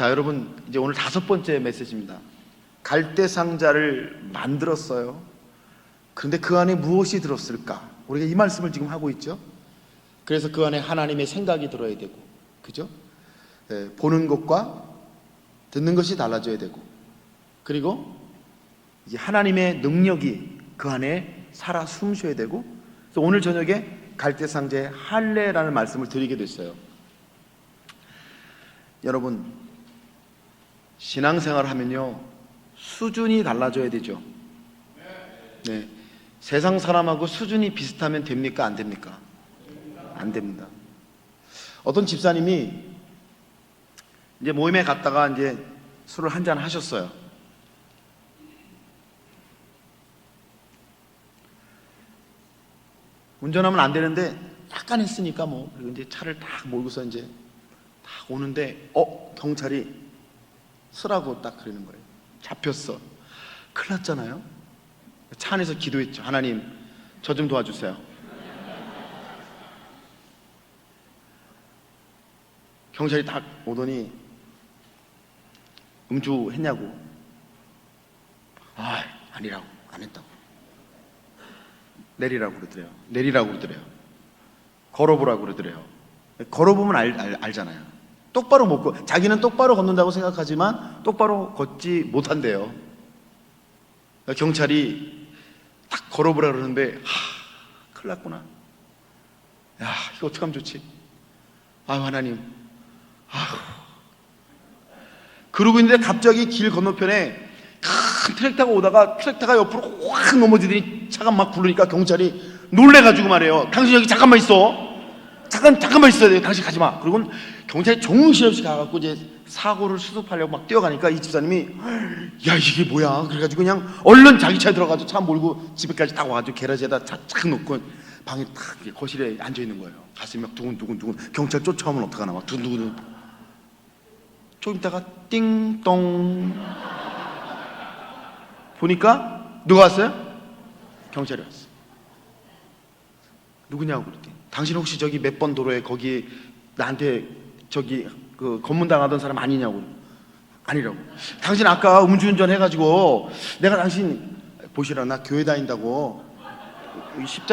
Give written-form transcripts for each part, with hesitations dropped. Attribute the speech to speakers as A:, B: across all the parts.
A: 자, 여러분, 이제 오늘 5번째 메시지입니다. 갈대상자를 만들었어요. 그런데 그 안에 무엇이 들었을까? 우리가 이 말씀을 지금 하고 있죠. 그래서 그 안에 하나님의 생각이 들어야 되고, 그죠? 보는 것과 듣는 것이 달라져야 되고, 그리고 이제 하나님의 능력이 그 안에 살아 숨쉬어야 되고, 그래서 오늘 저녁에 갈대상자의 할례라는 말씀을 드리게 됐어요. 여러분, 신앙생활 하면요, 수준이 달라져야 되죠. 네. 세상 사람하고 수준이 비슷하면 됩니까? 안 됩니까? 안 됩니다. 어떤 집사님이 이제 모임에 갔다가 이제 술을 한잔 하셨어요. 운전하면 안 되는데 약간 했으니까 뭐, 그리고 이제 차를 딱 몰고서 이제 딱 오는데 경찰이 쓰라고 딱 그러는 거예요. 잡혔어. 큰일 났잖아요. 차 안에서 기도했죠. 하나님, 저 좀 도와주세요. 경찰이 딱 오더니 음주했냐고. 아니라고, 안 했다고. 내리라고 그러더래요. 걸어보라고 그러더래요. 걸어보면 알잖아요. 똑바로 못 자기는 똑바로 걷는다고 생각하지만 똑바로 걷지 못한대요. 경찰이 딱 걸어보라 그러는데 큰일 났구나. 야, 이거 어떡하면 좋지? 하나님. 그러고 있는데 갑자기 길 건너편에 큰 트랙터가 오다가 트랙터가 옆으로 확 넘어지더니 차가 막 굴르니까 경찰이 놀래가지고 말해요. 당신 여기 잠깐만 있어. 잠깐만 있어야 돼요. 당신 가지 마. 그리고 경찰이 정신없이 가갖고 이제 사고를 수습하려고 막 뛰어가니까 이 집사님이 야, 이게 뭐야? 그래가지고 그냥 얼른 자기 차에 들어가지고 차 몰고 집에까지 딱 와가지고 게라지에다 차 쫙 놓고 방에 딱 거실에 앉아 있는 거예요. 가슴이 막 두근두근. 경찰 쫓아오면 어떡하나 막 두근두근. 조금 있다가 띵동 보니까 누가 왔어요? 경찰이 왔어. 누구냐고 그랬더니 당신 혹시 저기 몇 번 도로에 거기 나한테 저기 그 검문당하던 사람 아니냐고. 아니라고. 당신 아까 음주운전 해가지고 내가 당신 보시라, 나 교회 다닌다고.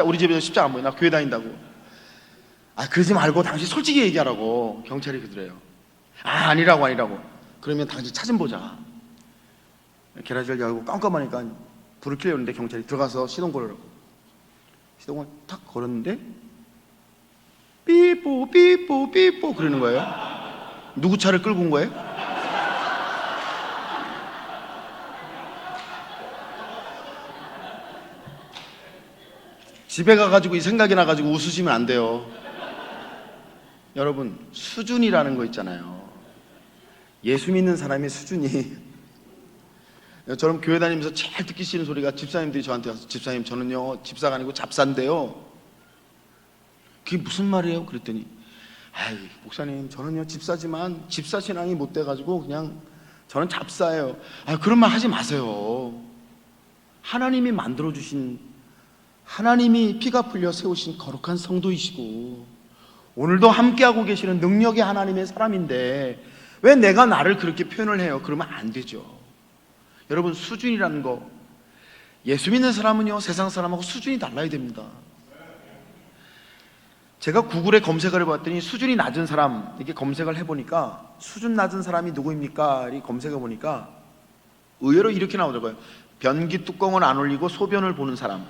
A: 우리 집에서 십자가 안 보여. 나 교회 다닌다고. 그러지 말고 당신 솔직히 얘기하라고. 경찰이 그러더래요. 아니라고. 그러면 당신 차 좀 보자. 게라지를 열고 깜깜하니까 불을 켜려는데 경찰이 들어가서 시동 걸으라고. 시동을 탁 걸었는데 삐뽀 그러는 거예요. 누구 차를 끌고 온 거예요? 집에 가가지고 이 생각이 나가지고 웃으시면 안 돼요. 여러분, 수준이라는 거 있잖아요. 예수 믿는 사람의 수준이 저는 교회 다니면서 제일 듣기 싫은 소리가 집사님들이 저한테 와서 집사님, 저는요 집사가 아니고 잡사인데요. 그게 무슨 말이에요? 그랬더니 목사님, 저는요 집사지만 집사 신앙이 못 돼가지고 그냥 저는 잡사예요. 그런 말 하지 마세요. 하나님이 만들어주신, 하나님이 피가 풀려 세우신 거룩한 성도이시고 오늘도 함께하고 계시는 능력의 하나님의 사람인데 왜 내가 나를 그렇게 표현을 해요? 그러면 안 되죠. 여러분, 수준이라는 거, 예수 믿는 사람은요 세상 사람하고 수준이 달라야 됩니다. 제가 구글에 검색을 해봤더니 수준이 낮은 사람 이렇게 검색을 해보니까 수준 낮은 사람이 누구입니까? 이 검색해보니까 의외로 이렇게 나오더라고요. 변기 뚜껑을 안 올리고 소변을 보는 사람.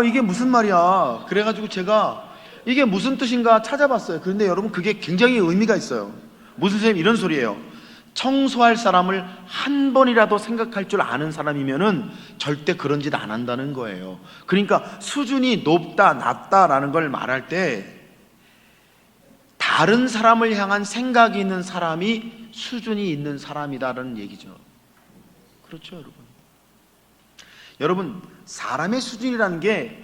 A: 이게 무슨 말이야? 그래가지고 제가 이게 무슨 뜻인가 찾아봤어요. 그런데 여러분, 그게 굉장히 의미가 있어요. 무슨 선생님 이런 소리예요. 청소할 사람을 한 번이라도 생각할 줄 아는 사람이면은 절대 그런 짓 안 한다는 거예요. 그러니까 수준이 높다 낮다라는 걸 말할 때 다른 사람을 향한 생각이 있는 사람이 수준이 있는 사람이다라는 얘기죠. 그렇죠, 여러분, 사람의 수준이라는 게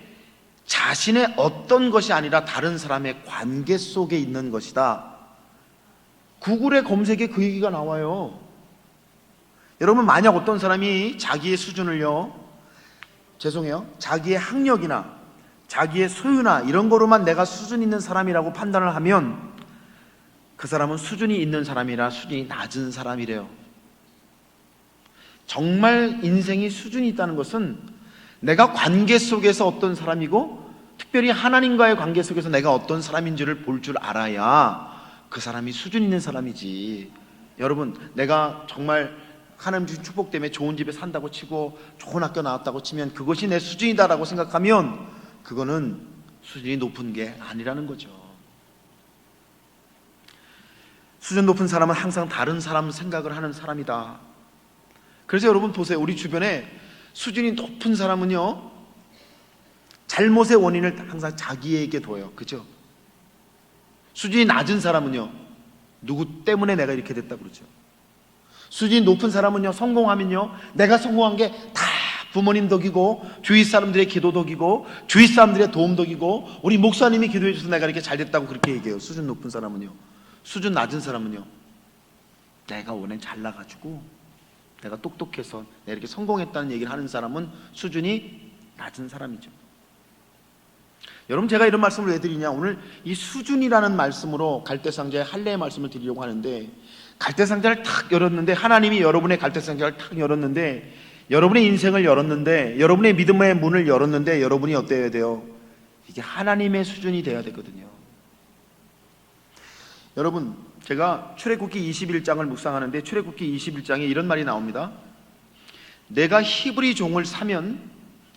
A: 자신의 어떤 것이 아니라 다른 사람의 관계 속에 있는 것이다. 구글의 검색에 그 얘기가 나와요. 여러분, 만약 어떤 사람이 자기의 수준을요, 자기의 학력이나 자기의 소유나 이런 거로만 내가 수준 있는 사람이라고 판단을 하면 그 사람은 수준이 있는 사람이라 수준이 낮은 사람이래요. 정말 인생이 수준이 있다는 것은 내가 관계 속에서 어떤 사람이고 특별히 하나님과의 관계 속에서 내가 어떤 사람인지를 볼 줄 알아야 그 사람이 수준 있는 사람이지. 여러분, 내가 정말 하나님 주신 축복 때문에 좋은 집에 산다고 치고 좋은 학교 나왔다고 치면 그것이 내 수준이다라고 생각하면 그거는 수준이 높은 게 아니라는 거죠. 수준 높은 사람은 항상 다른 사람 생각을 하는 사람이다. 그래서 여러분 보세요. 우리 주변에 수준이 높은 사람은요, 잘못의 원인을 항상 자기에게 둬요. 그죠? 수준이 낮은 사람은요, 누구 때문에 내가 이렇게 됐다 그러죠. 수준이 높은 사람은요, 성공하면요, 내가 성공한 게 다 부모님 덕이고 주위 사람들의 기도 덕이고 주위 사람들의 도움 덕이고 우리 목사님이 기도해 주셔서 내가 이렇게 잘 됐다고 그렇게 얘기해요. 수준 높은 사람은요. 수준 낮은 사람은요, 내가 원래 잘나가지고 내가 똑똑해서 내가 이렇게 성공했다는 얘기를 하는 사람은 수준이 낮은 사람이죠. 여러분, 제가 이런 말씀을 왜 드리냐, 오늘 이 수준이라는 말씀으로 갈대상자의 할례의 말씀을 드리려고 하는데, 갈대상자를 탁 열었는데, 하나님이 여러분의 갈대상자를 탁 열었는데, 여러분의 인생을 열었는데, 여러분의 믿음의 문을 열었는데, 여러분이 어때야 돼요? 이게 하나님의 수준이 돼야 되거든요. 여러분, 제가 출애굽기 21장을 묵상하는데 출애굽기 21장에 이런 말이 나옵니다. 내가 히브리 종을 사면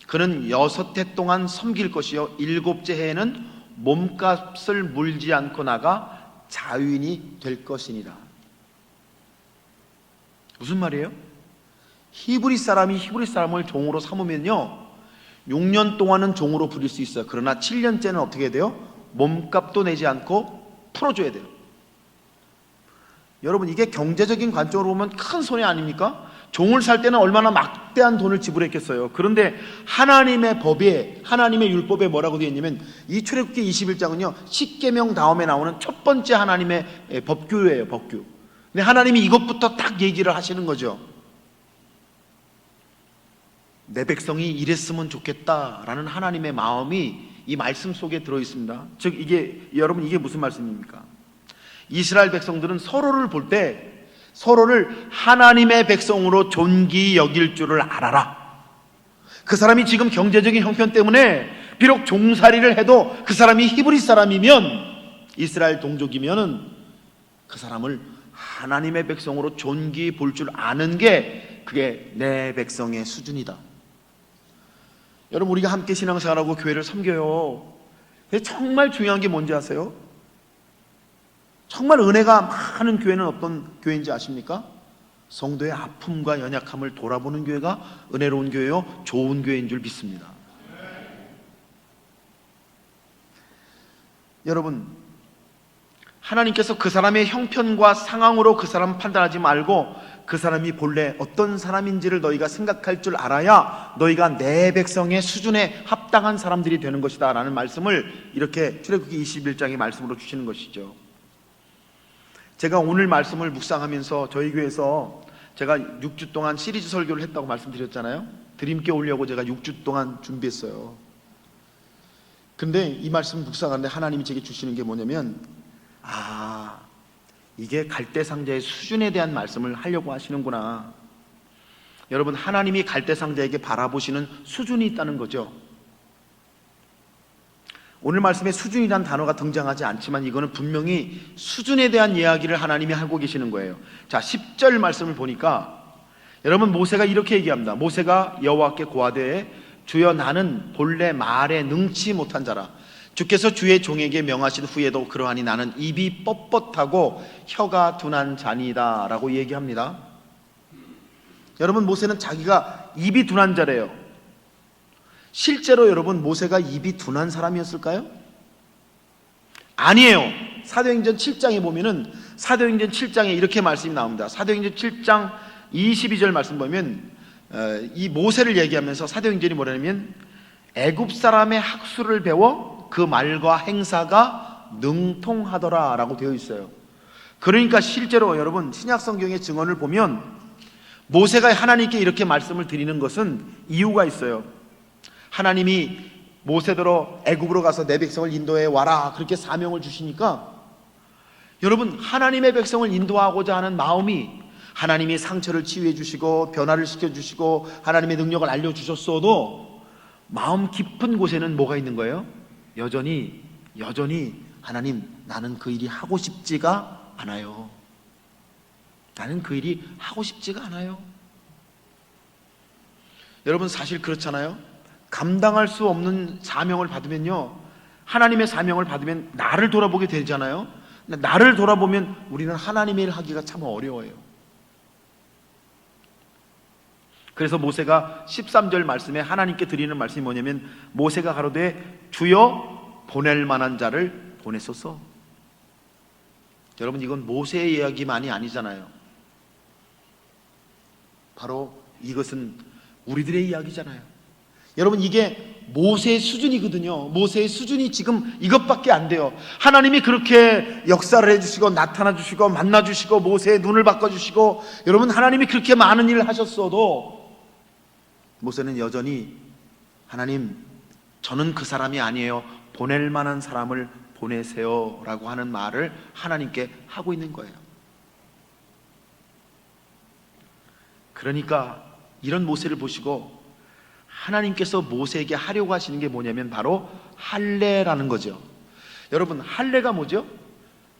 A: 그는 6해 동안 섬길 것이요 7째 해에는 몸값을 물지 않고 나가 자유인이 될 것이니라. 무슨 말이에요? 히브리 사람이 히브리 사람을 종으로 삼으면요 6년 동안은 종으로 부릴 수 있어요. 그러나 7년째는 어떻게 돼요? 몸값도 내지 않고 풀어줘야 돼요. 여러분, 이게 경제적인 관점으로 보면 큰 손해 아닙니까? 종을 살 때는 얼마나 막대한 돈을 지불했겠어요. 그런데 하나님의 법에, 하나님의 율법에 뭐라고 되어 있냐면, 이 출애굽기 21장은요 10계명 다음에 나오는 첫 번째 하나님의 법규예요. 법규. 근데 하나님이 이것부터 딱 얘기를 하시는 거죠. 내 백성이 이랬으면 좋겠다라는 하나님의 마음이 이 말씀 속에 들어있습니다. 즉, 이게 여러분, 이게 무슨 말씀입니까? 이스라엘 백성들은 서로를 볼 때 서로를 하나님의 백성으로 존귀 여길 줄을 알아라. 그 사람이 지금 경제적인 형편 때문에 비록 종살이를 해도 그 사람이 히브리 사람이면, 이스라엘 동족이면은 그 사람을 하나님의 백성으로 존귀 볼 줄 아는 게 그게 내 백성의 수준이다. 여러분, 우리가 함께 신앙생활하고 교회를 섬겨요. 정말 중요한 게 뭔지 아세요? 정말 은혜가 많은 교회는 어떤 교회인지 아십니까? 성도의 아픔과 연약함을 돌아보는 교회가 은혜로운 교회요, 좋은 교회인 줄 믿습니다. 여러분, 하나님께서 그 사람의 형편과 상황으로 그 사람 판단하지 말고 그 사람이 본래 어떤 사람인지를 너희가 생각할 줄 알아야 너희가 내 백성의 수준에 합당한 사람들이 되는 것이다 라는 말씀을 이렇게 출애굽기 21장의 말씀으로 주시는 것이죠. 제가 오늘 말씀을 묵상하면서 저희 교회에서 제가 6주 동안 시리즈 설교를 했다고 말씀드렸잖아요. 드림께 오려고 제가 6주 동안 준비했어요. 근데 이 말씀 묵상하는데 하나님이 제게 주시는 게 뭐냐면, 이게 갈대상자의 수준에 대한 말씀을 하려고 하시는구나. 여러분, 하나님이 갈대상자에게 바라보시는 수준이 있다는 거죠. 오늘 말씀에 수준이란 단어가 등장하지 않지만 이거는 분명히 수준에 대한 이야기를 하나님이 하고 계시는 거예요. 자, 10절 말씀을 보니까 여러분, 모세가 이렇게 얘기합니다. 모세가 여호와께 고하되 주여, 나는 본래 말에 능치 못한 자라. 주께서 주의 종에게 명하신 후에도 그러하니 나는 입이 뻣뻣하고 혀가 둔한 자니이다 라고 얘기합니다. 여러분, 모세는 자기가 입이 둔한 자래요. 실제로 여러분, 모세가 입이 둔한 사람이었을까요? 아니에요. 사도행전 7장에 보면은 사도행전 7장에 이렇게 말씀이 나옵니다. 사도행전 7장 22절 말씀 보면 이 모세를 얘기하면서 사도행전이 뭐냐면, 애굽 사람의 학술을 배워 그 말과 행사가 능통하더라 라고 되어 있어요. 그러니까 실제로 여러분, 신약 성경의 증언을 보면 모세가 하나님께 이렇게 말씀을 드리는 것은 이유가 있어요. 하나님이 모세더러 애굽으로 가서 내 백성을 인도해 와라 그렇게 사명을 주시니까 여러분, 하나님의 백성을 인도하고자 하는 마음이, 하나님이 상처를 치유해 주시고 변화를 시켜주시고 하나님의 능력을 알려주셨어도 마음 깊은 곳에는 뭐가 있는 거예요? 여전히 하나님, 나는 그 일이 하고 싶지가 않아요. 나는 그 일이 하고 싶지가 않아요. 여러분, 사실 그렇잖아요. 감당할 수 없는 사명을 받으면요, 하나님의 사명을 받으면 나를 돌아보게 되잖아요. 나를 돌아보면 우리는 하나님의 일 하기가 참 어려워요. 그래서 모세가 13절 말씀에 하나님께 드리는 말씀이 뭐냐면, 모세가 가로되 주여 보낼 만한 자를 보내소서. 여러분, 이건 모세의 이야기만이 아니잖아요. 바로 이것은 우리들의 이야기잖아요. 여러분, 이게 모세의 수준이거든요. 모세의 수준이 지금 이것밖에 안 돼요. 하나님이 그렇게 역사를 해주시고 나타나 주시고 만나 주시고 모세의 눈을 바꿔주시고, 여러분, 하나님이 그렇게 많은 일을 하셨어도 모세는 여전히 하나님, 저는 그 사람이 아니에요. 보낼 만한 사람을 보내세요 라고 하는 말을 하나님께 하고 있는 거예요. 그러니까 이런 모세를 보시고 하나님께서 모세에게 하려고 하시는 게 뭐냐면 바로 할례라는 거죠. 여러분, 할례가 뭐죠?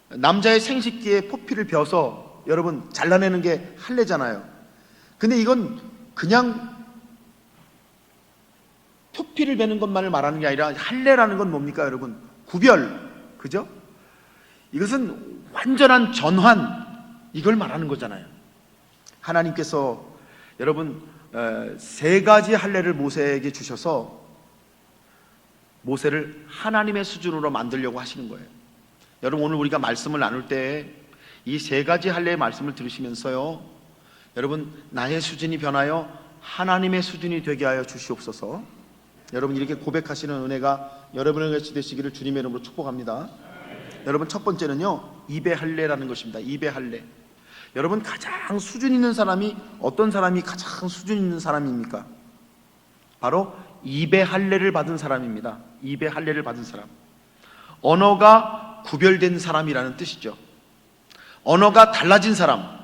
A: 남자의 생식기에 포피를 벼서 여러분 잘라내는 게 할례잖아요. 근데 이건 그냥 표피를 베는 것만을 말하는 게 아니라 할례라는 건 뭡니까 여러분? 구별, 그죠? 이것은 완전한 전환, 이걸 말하는 거잖아요. 하나님께서 여러분 세 가지 할례를 모세에게 주셔서 모세를 하나님의 수준으로 만들려고 하시는 거예요. 여러분, 오늘 우리가 말씀을 나눌 때 이 세 가지 할례의 말씀을 들으시면서요, 여러분, 나의 수준이 변하여 하나님의 수준이 되게 하여 주시옵소서. 여러분, 이렇게 고백하시는 은혜가 여러분의 것이 되시기를 주님의 이름으로 축복합니다. 여러분, 첫 번째는요, 입의 할례라는 것입니다. 입의 할례. 여러분, 가장 수준 있는 사람이, 어떤 사람이 가장 수준 있는 사람입니까? 바로 입의 할례를 받은 사람입니다. 입의 할례를 받은 사람. 언어가 구별된 사람이라는 뜻이죠. 언어가 달라진 사람,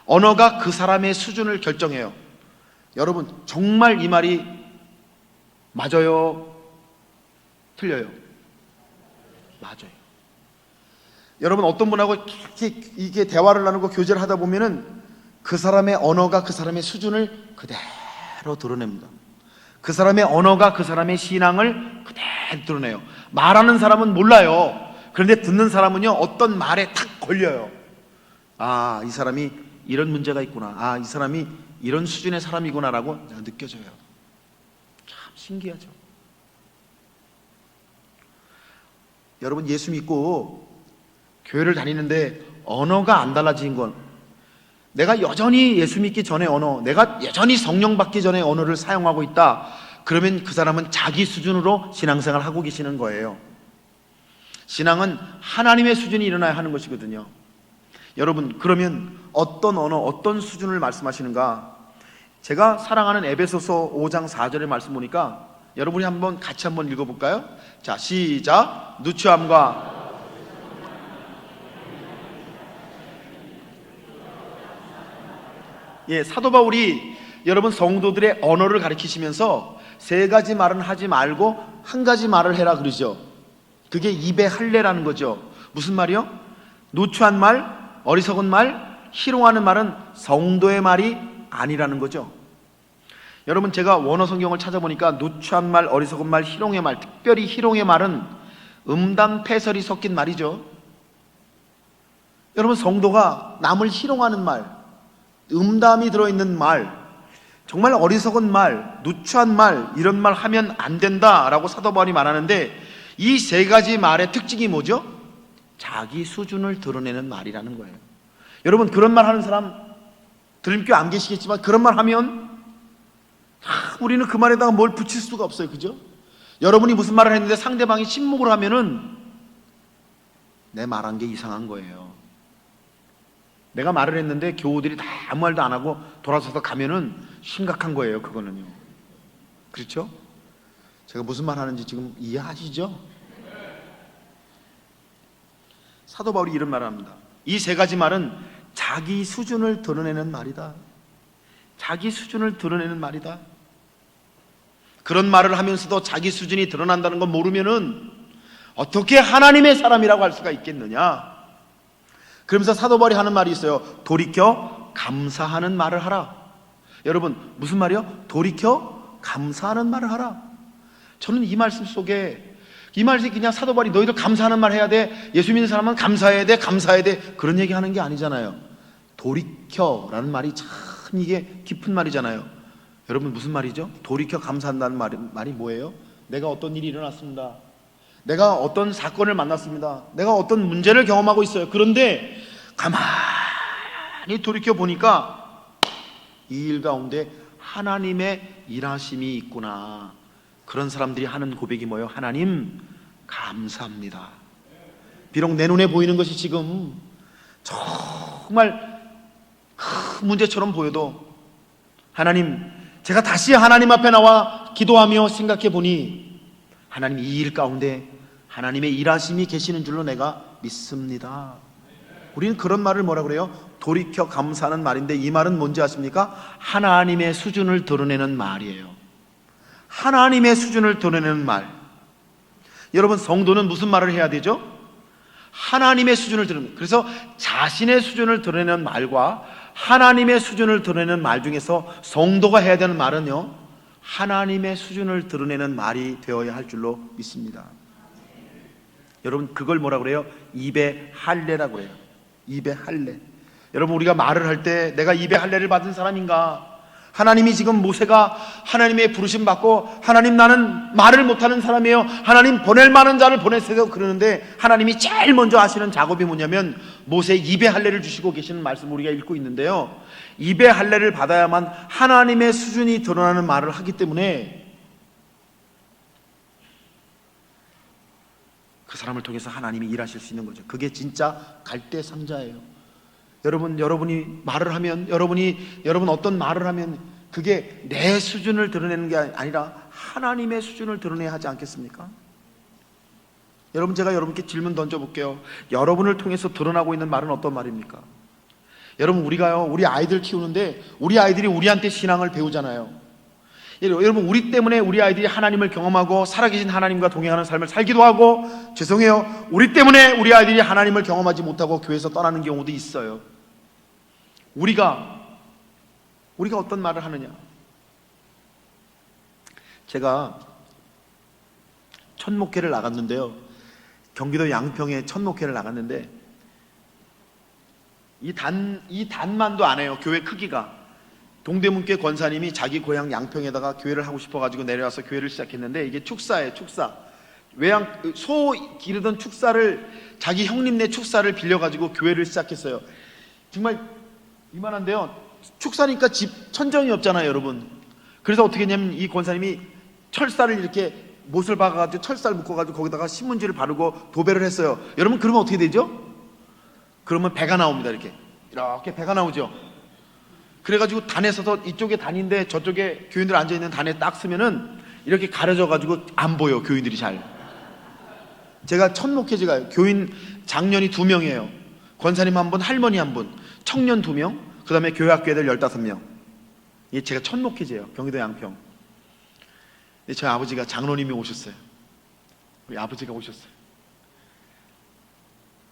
A: 언어가 그 사람의 수준을 결정해요. 여러분, 정말 이 말이 맞아요? 틀려요? 맞아요. 여러분, 어떤 분하고 이게 대화를 나누고 교제를 하다 보면은 그 사람의 언어가 그 사람의 수준을 그대로 드러냅니다. 그 사람의 언어가 그 사람의 신앙을 그대로 드러내요. 말하는 사람은 몰라요. 그런데 듣는 사람은요, 어떤 말에 탁 걸려요. 아, 이 사람이 이런 문제가 있구나. 아, 이 사람이 이런 수준의 사람이구나라고 느껴져요. 참 신기하죠. 여러분, 예수 믿고 교회를 다니는데 언어가 안 달라진 건, 내가 여전히 예수 믿기 전에 언어, 내가 여전히 성령 받기 전에 언어를 사용하고 있다, 그러면 그 사람은 자기 수준으로 신앙생활을 하고 계시는 거예요. 신앙은 하나님의 수준이 일어나야 하는 것이거든요. 여러분, 그러면 어떤 언어, 어떤 수준을 말씀하시는가? 제가 사랑하는 에베소서 5장 4절의 말씀 보니까 여러분이 한번 같이 한번 읽어볼까요? 자, 시작. 누추함과 사도 바울이 여러분 성도들의 언어를 가르치시면서 세 가지 말은 하지 말고 한 가지 말을 해라 그러죠. 그게 입의 할례라는 거죠. 무슨 말이요? 누추한 말, 어리석은 말, 희롱하는 말은 성도의 말이 아니라는 거죠. 여러분, 제가 원어 성경을 찾아보니까 누추한 말, 어리석은 말, 희롱의 말, 특별히 희롱의 말은 음담 패설이 섞인 말이죠. 여러분, 성도가 남을 희롱하는 말, 음담이 들어있는 말, 정말 어리석은 말, 누추한 말, 이런 말 하면 안 된다라고 사도 바울이 말하는데, 이 세 가지 말의 특징이 뭐죠? 자기 수준을 드러내는 말이라는 거예요. 여러분, 그런 말 하는 사람 들림교 안 계시겠지만 그런 말 하면 우리는 그 말에다가 뭘 붙일 수가 없어요. 그죠? 여러분이 무슨 말을 했는데 상대방이 침묵을 하면은 내 말한 게 이상한 거예요. 내가 말을 했는데 교우들이 다 아무 말도 안 하고 돌아서서 가면은 심각한 거예요. 그거는요. 그렇죠? 제가 무슨 말 하는지 지금 이해하시죠? 사도 바울이 이런 말을 합니다. 이 세 가지 말은 자기 수준을 드러내는 말이다. 자기 수준을 드러내는 말이다. 그런 말을 하면서도 자기 수준이 드러난다는 건 모르면은 어떻게 하나님의 사람이라고 할 수가 있겠느냐. 그러면서 사도 바울이 하는 말이 있어요. 돌이켜 감사하는 말을 하라. 여러분, 무슨 말이요? 돌이켜 감사하는 말을 하라. 저는 이 말씀 속에, 이 말이 그냥 사도 바울이 너희들 감사하는 말 해야 돼, 예수 믿는 사람은 감사해야 돼, 감사해야 돼, 그런 얘기 하는 게 아니잖아요. 돌이켜라는 말이 참 이게 깊은 말이잖아요. 여러분, 무슨 말이죠? 돌이켜 감사한다는 말이 뭐예요? 내가 어떤 일이 일어났습니다. 내가 어떤 사건을 만났습니다. 내가 어떤 문제를 경험하고 있어요. 그런데 가만히 돌이켜 보니까 이 일 가운데 하나님의 일하심이 있구나. 그런 사람들이 하는 고백이 뭐예요? 하나님 감사합니다. 비록 내 눈에 보이는 것이 지금 정말 큰 문제처럼 보여도, 하나님, 제가 다시 하나님 앞에 나와 기도하며 생각해 보니 하나님 이 일 가운데 하나님의 일하심이 계시는 줄로 내가 믿습니다. 우리는 그런 말을 뭐라 그래요? 돌이켜 감사하는 말인데, 이 말은 뭔지 아십니까? 하나님의 수준을 드러내는 말이에요. 하나님의 수준을 드러내는 말. 여러분, 성도는 무슨 말을 해야 되죠? 하나님의 수준을 드러내는, 그래서 자신의 수준을 드러내는 말과 하나님의 수준을 드러내는 말 중에서 성도가 해야 되는 말은요, 하나님의 수준을 드러내는 말이 되어야 할 줄로 믿습니다. 여러분, 그걸 뭐라 그래요? 입의 할례라고 해요. 입의 할례. 여러분, 우리가 말을 할 때 내가 입의 할례를 받은 사람인가? 하나님이 지금 모세가 하나님의 부르심 받고, 하나님 나는 말을 못하는 사람이에요, 하나님 보낼 만한 자를 보내세요, 그러는데 하나님이 제일 먼저 하시는 작업이 뭐냐면 모세의 입의 할례를 주시고 계시는 말씀 우리가 읽고 있는데요, 입의 할례를 받아야만 하나님의 수준이 드러나는 말을 하기 때문에 그 사람을 통해서 하나님이 일하실 수 있는 거죠. 그게 진짜 갈대상자예요. 여러분이 말을 하면, 여러분 어떤 말을 하면 그게 내 수준을 드러내는 게 아니라 하나님의 수준을 드러내야 하지 않겠습니까? 여러분, 제가 여러분께 질문 던져볼게요. 여러분을 통해서 드러나고 있는 말은 어떤 말입니까? 여러분, 우리가요, 우리 아이들 키우는데 우리 아이들이 우리한테 신앙을 배우잖아요. 여러분, 우리 때문에 우리 아이들이 하나님을 경험하고 살아계신 하나님과 동행하는 삶을 살기도 하고, 죄송해요, 우리 때문에 우리 아이들이 하나님을 경험하지 못하고 교회에서 떠나는 경우도 있어요. 우리가 어떤 말을 하느냐. 제가 첫 목회를 나갔는데요, 경기도 양평에 첫 목회를 나갔는데 이 단만도 안 해요. 교회 크기가. 동대문교회 권사님이 자기 고향 양평에다가 교회를 하고 싶어가지고 내려와서 교회를 시작했는데, 이게 축사예요, 축사. 소 기르던 축사를, 자기 형님네 축사를 빌려가지고 교회를 시작했어요. 정말 이만한데요, 축사니까 집 천정이 없잖아요, 여러분. 그래서 어떻게 했냐면 이 권사님이 철사를 이렇게 못을 박아가지고 철사를 묶어가지고 거기다가 신문지를 바르고 도배를 했어요. 여러분, 그러면 어떻게 되죠? 그러면 배가 나옵니다. 이렇게 배가 나오죠. 그래가지고 단에 서서 이쪽에 단인데 저쪽에 교인들 앉아있는 단에 딱 쓰면은 이렇게 가려져가지고 안 보여, 교인들이 잘. 제가 첫 목회지가 교인 장년이 2명이에요. 권사님 1분, 할머니 1분, 청년 2명, 그 다음에 교회학교 애들 15명. 이게 제가 첫 목회지예요, 경기도 양평. 근데 저희 아버지가, 장로님이 오셨어요. 우리 아버지가 오셨어요.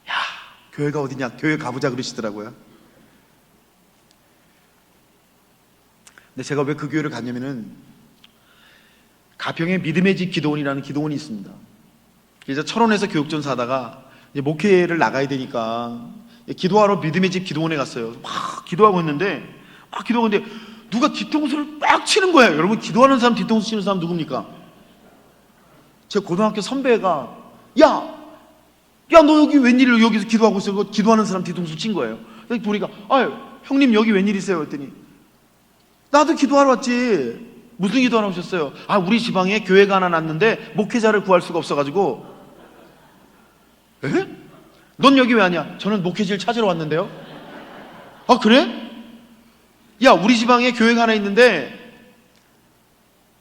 A: 야, 교회가 어디냐, 교회 가보자 그러시더라고요. 근데 제가 왜 그 교회를 갔냐면은, 가평에 믿음의 집 기도원이라는 기도원이 있습니다. 그래서 철원에서 교육전사 하다가 이제 목회를 나가야 되니까 기도하러 믿음의 집 기도원에 갔어요. 막 기도하고 있는데 누가 뒤통수를 빡 치는 거예요. 여러분, 기도하는 사람, 뒤통수 치는 사람 누굽니까? 제 고등학교 선배가 야 너 여기 웬일이야, 여기서 기도하고 있어. 기도하는 사람 뒤통수 친 거예요. 보니까 아유, 형님 여기 웬일이세요? 그랬더니 나도 기도하러 왔지. 무슨 기도하러 오셨어요? 아, 우리 지방에 교회가 하나 났는데 목회자를 구할 수가 없어가지고. 에? 넌 여기 왜 왔냐? 저는 목회지를 찾으러 왔는데요. 아, 그래? 야, 우리 지방에 교회가 하나 있는데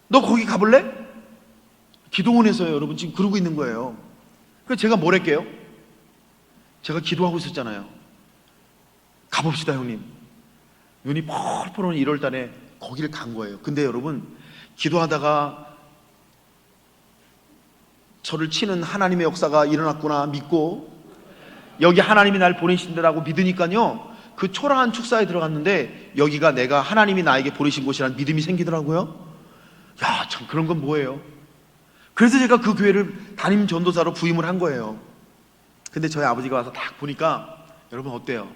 A: 너 거기 가볼래? 기도원에서요, 여러분, 지금 그러고 있는 거예요. 그래서 제가 뭘 할게요? 제가 기도하고 있었잖아요. 가봅시다 형님. 눈이 펄펄 오는 1월 달에 거기를 간 거예요. 근데 여러분, 기도하다가 저를 치는 하나님의 역사가 일어났구나 믿고, 여기 하나님이 날 보내신다라고 믿으니까요, 그 초라한 축사에 들어갔는데 여기가 내가 하나님이 나에게 보내신 곳이라는 믿음이 생기더라고요. 야, 참 그런 건 뭐예요? 그래서 제가 그 교회를 담임 전도사로 부임을 한 거예요. 근데 저희 아버지가 와서 딱 보니까, 여러분 어때요?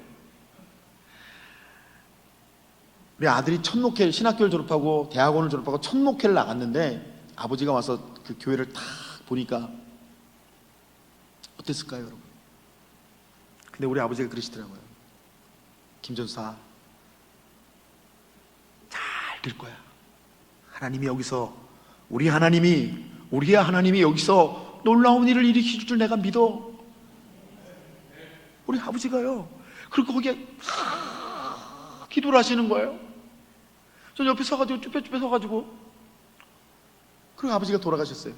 A: 우리 아들이 첫 목회를, 신학교를 졸업하고 대학원을 졸업하고 첫 목회를 나갔는데 아버지가 와서 그 교회를 딱 보니까 어땠을까요, 여러분? 근데 우리 아버지가 그러시더라고요. 김전사, 잘 될 거야. 하나님이 여기서, 우리의 하나님이 여기서 놀라운 일을 일으킬 줄 내가 믿어. 우리 아버지가요. 그리고 거기에 기도를 하시는 거예요. 저 옆에 서가지고 쭈뼛쭈뼛 서가지고, 그리고 아버지가 돌아가셨어요.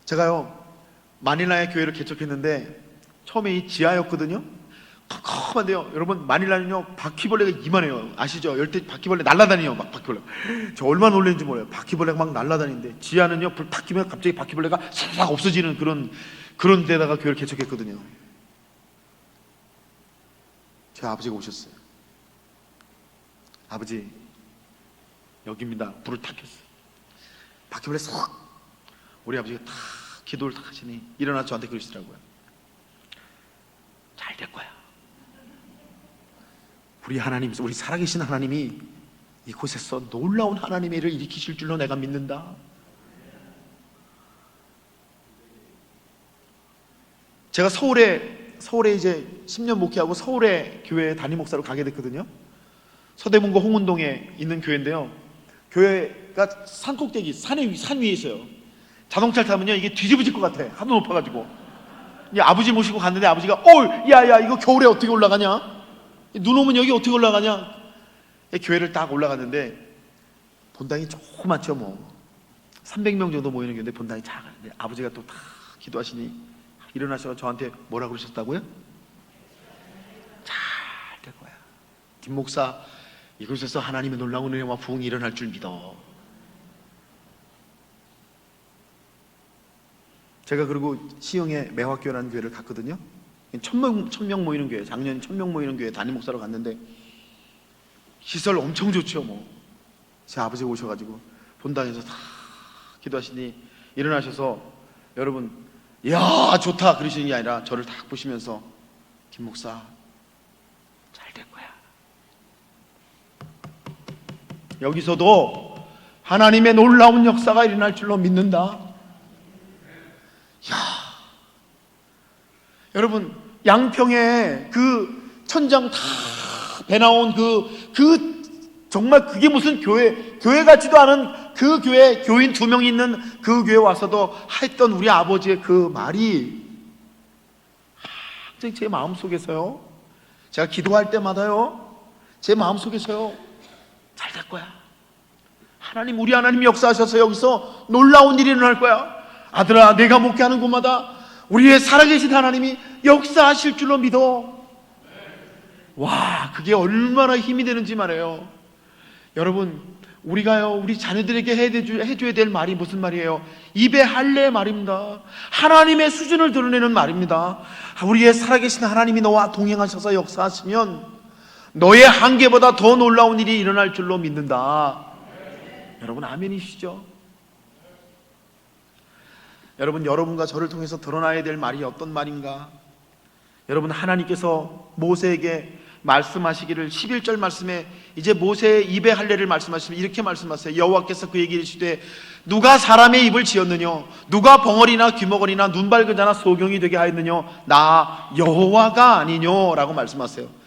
A: 제가요 마닐라의 교회를 개척했는데 처음에 이 지하였거든요. 컴컴한데요, 여러분 마닐라는요 바퀴벌레가 이만해요. 아시죠? 열대 바퀴벌레 날아다니요. 막 바퀴벌레, 저 얼마나 놀랐는지 몰라요. 바퀴벌레가 막 날아다니는데, 지하는요 불 탁 켜면 갑자기 바퀴벌레가 싹 없어지는 그런 데다가 교회를 개척했거든요. 제 아버지가 오셨어요. 아버지, 여기입니다. 불을 탁 켰어요. 바퀴벌레 쏙. 우리 아버지가 탁 기도를 탁 하시니 일어나 저한테 그러시더라고요. 잘 될 거야. 우리 하나님, 우리 살아계신 하나님이 이곳에서 놀라운 하나님의 일을 일으키실 줄로 내가 믿는다. 제가 서울에 이제 10년 목회하고 서울에 교회 담임 목사로 가게 됐거든요. 서대문구 홍은동에 있는 교회인데요, 교회가 산꼭대기, 산 위에 있어요. 자동차를 타면요 이게 뒤집어질 것 같아. 하도 높아가지고. 이제 아버지 모시고 갔는데 아버지가 야야 이거 겨울에 어떻게 올라가냐? 눈 오면 여기 어떻게 올라가냐? 교회를 딱 올라갔는데 본당이 조그맣죠. 뭐 300명 정도 모이는 교회인데 본당이 작은데, 아버지가 또 다 기도하시니 일어나셔서 저한테 뭐라 그러셨다고요? 잘 될 거야. 김 목사, 이곳에서 하나님의 놀라운 은혜와 부흥이 일어날 줄 믿어. 제가 그리고 시흥에 매화교회라는 교회를 갔거든요. 1000명 모이는 교회, 작년 1000명 모이는 교회 담임 목사로 갔는데 시설 엄청 좋죠. 뭐 제 아버지가 오셔가지고 본당에서 다 기도하시니 일어나셔서, 여러분 야 좋다 그러시는 게 아니라 저를 딱 보시면서, 김 목사 잘 될 거야. 여기서도 하나님의 놀라운 역사가 일어날 줄로 믿는다. 야, 여러분 양평에 그 천장 다 배 나온 정말 그게 무슨 교회 같지도 않은 그 교회, 교인 2명 있는 그 교회 와서도 했던 우리 아버지의 그 말이 항상 제 마음속에서요, 제가 기도할 때마다요 제 마음속에서요 잘 될 거야. 하나님, 우리 하나님이 역사하셔서 여기서 놀라운 일이 일어날 거야. 아들아, 내가 목회하는 곳마다 우리의 살아계신 하나님이 역사하실 줄로 믿어. 와, 그게 얼마나 힘이 되는지 말이에요. 여러분, 우리가요 우리 자녀들에게 해줘야 될 말이 무슨 말이에요? 입에 할례의 말입니다. 하나님의 수준을 드러내는 말입니다. 우리의 살아계신 하나님이 너와 동행하셔서 역사하시면 너의 한계보다 더 놀라운 일이 일어날 줄로 믿는다. 여러분 아멘이시죠? 여러분, 여러분과 저를 통해서 드러나야 될 말이 어떤 말인가? 여러분, 하나님께서 모세에게 말씀하시기를 11절 말씀에 이제 모세의 입의 할례를 말씀하시면 이렇게 말씀하세요. 여호와께서 그에게 이르시되 누가 사람의 입을 지었느냐? 누가 벙어리나 귀머거리나 눈 밝은 자나 소경이 되게 하였느냐? 나 여호와가 아니뇨? 라고 말씀하세요.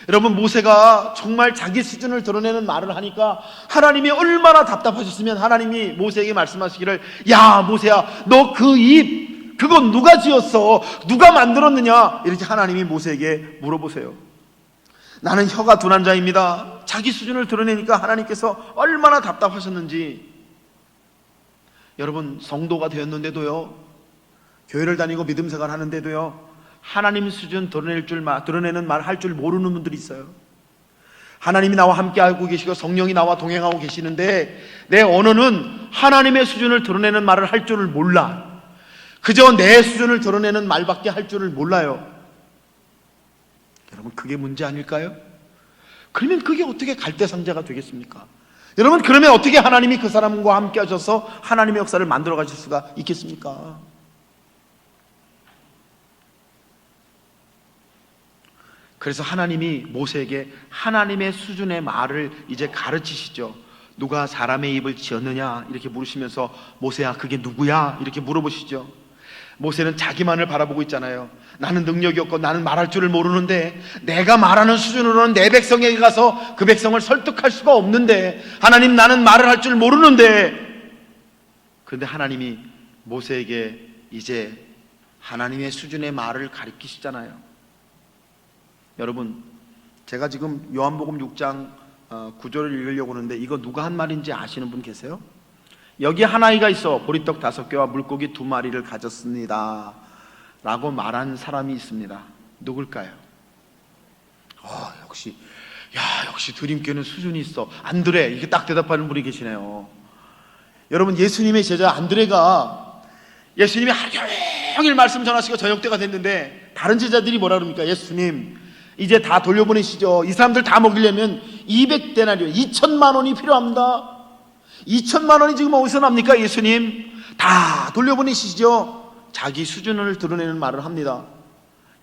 A: 여러분, 모세가 정말 자기 수준을 드러내는 말을 하니까 하나님이 얼마나 답답하셨으면 하나님이 모세에게 말씀하시기를, 야 모세야, 너 그 입 그건 누가 지었어? 누가 만들었느냐? 이렇게 하나님이 모세에게 물어보세요. 나는 혀가 둔한 자입니다. 자기 수준을 드러내니까 하나님께서 얼마나 답답하셨는지. 여러분, 성도가 되었는데도요, 교회를 다니고 믿음 생활 하는데도요, 하나님 수준 드러내는 말 할 줄 모르는 분들이 있어요. 하나님이 나와 함께 하고 계시고 성령이 나와 동행하고 계시는데 내 언어는 하나님의 수준을 드러내는 말을 할 줄을 몰라. 그저 내 수준을 드러내는 말밖에 할 줄을 몰라요. 여러분, 그게 문제 아닐까요? 그러면 그게 어떻게 갈대상자가 되겠습니까? 여러분, 그러면 어떻게 하나님이 그 사람과 함께 하셔서 하나님의 역사를 만들어 가실 수가 있겠습니까? 그래서 하나님이 모세에게 하나님의 수준의 말을 이제 가르치시죠. 누가 사람의 입을 지었느냐 이렇게 물으시면서 모세야 그게 누구야 이렇게 물어보시죠. 모세는 자기만을 바라보고 있잖아요. 나는 능력이 없고 나는 말할 줄을 모르는데, 내가 말하는 수준으로는 내 백성에게 가서 그 백성을 설득할 수가 없는데, 하나님 나는 말을 할 줄 모르는데. 그런데 하나님이 모세에게 이제 하나님의 수준의 말을 가르치시잖아요. 여러분, 제가 지금 요한복음 6장 9절을 읽으려고 하는데 이거 누가 한 말인지 아시는 분 계세요? 여기 한 아이가 있어 보리떡 5개와 물고기 2마리를 가졌습니다 라고 말한 사람이 있습니다. 누굴까요? 역시 드림교회는 수준이 있어. 안드레, 이게 딱 대답하는 분이 계시네요. 여러분, 예수님의 제자 안드레가 예수님이 하루 종일 말씀 전하시고 저녁 때가 됐는데 다른 제자들이 뭐라 그럽니까? 예수님 이제 다 돌려보내시죠. 이 사람들 다 먹이려면 200데나리온 2천만 원이 필요합니다. 2천만 원이 지금 어디서 납니까? 예수님 다 돌려보내시죠. 자기 수준을 드러내는 말을 합니다.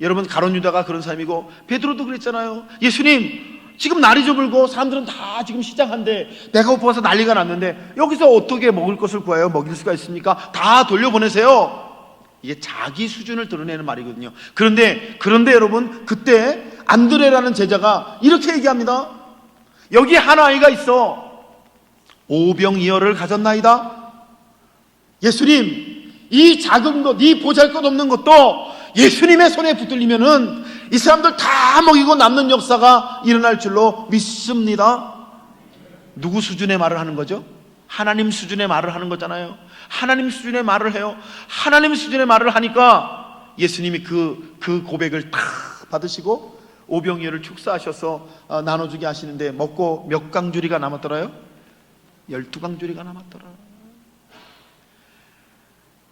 A: 여러분, 가룟 유다가 그런 사람이고 베드로도 그랬잖아요. 예수님 지금 날이 저물고 사람들은 다 지금 시장한데 배가 고파서 난리가 났는데 여기서 어떻게 먹을 것을 구하여 먹일 수가 있습니까? 다 돌려보내세요. 이게 자기 수준을 드러내는 말이거든요. 그런데 여러분, 그때 안드레라는 제자가 이렇게 얘기합니다. 여기 한 아이가 있어. 오병이어를 가졌나이다. 예수님, 이 작은 것, 이 보잘것없는 것도 예수님의 손에 붙들리면은 이 사람들 다 먹이고 남는 역사가 일어날 줄로 믿습니다. 누구 수준의 말을 하는 거죠? 하나님 수준의 말을 하는 거잖아요. 하나님 수준의 말을 해요. 하나님 수준의 말을 하니까 예수님이 그 고백을 다 받으시고 오병이어를 축사하셔서 나눠주게 하시는데, 먹고 몇 강주리가 남았더라요? 12강주리가 남았더라.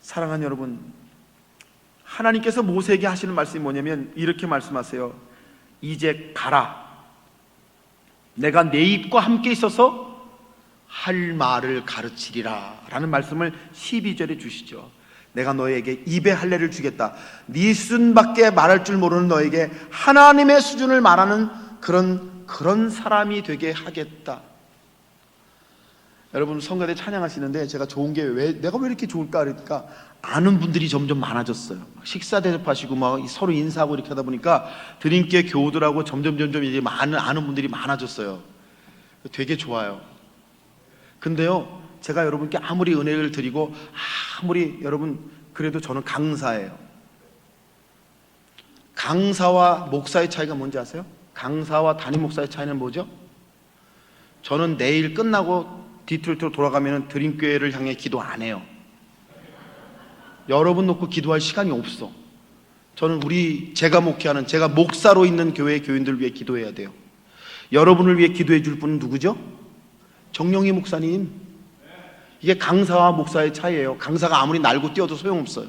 A: 사랑하는 여러분, 하나님께서 모세에게 하시는 말씀이 뭐냐면 이렇게 말씀하세요. 이제 가라. 내가 내 입과 함께 있어서 할 말을 가르치리라 라는 말씀을 12절에 주시죠. 내가 너에게 입의 할례를 주겠다. 네 수준밖에 말할 줄 모르는 너에게 하나님의 수준을 말하는 그런 사람이 되게 하겠다. 여러분, 성가대 찬양하시는데 제가 좋은 게 내가 왜 이렇게 좋을까 그러니까 아는 분들이 점점 많아졌어요. 식사 대접하시고 막 서로 인사하고 이렇게 하다 보니까 드림교회 교우들하고 점점 이제 아는 분들이 많아졌어요. 되게 좋아요. 근데요, 제가 여러분께 아무리 은혜를 드리고 아무리 여러분 그래도 저는 강사예요. 강사와 목사의 차이가 뭔지 아세요? 강사와 담임 목사의 차이는 뭐죠? 저는 내일 끝나고 디트로이트로 돌아가면 드림교회를 향해 기도 안 해요. 여러분 놓고 기도할 시간이 없어. 저는 제가 목회하는, 제가 목사로 있는 교회의 교인들을 위해 기도해야 돼요. 여러분을 위해 기도해 줄 분은 누구죠? 정영희 목사님. 이게 강사와 목사의 차이예요. 강사가 아무리 날고 뛰어도 소용없어요.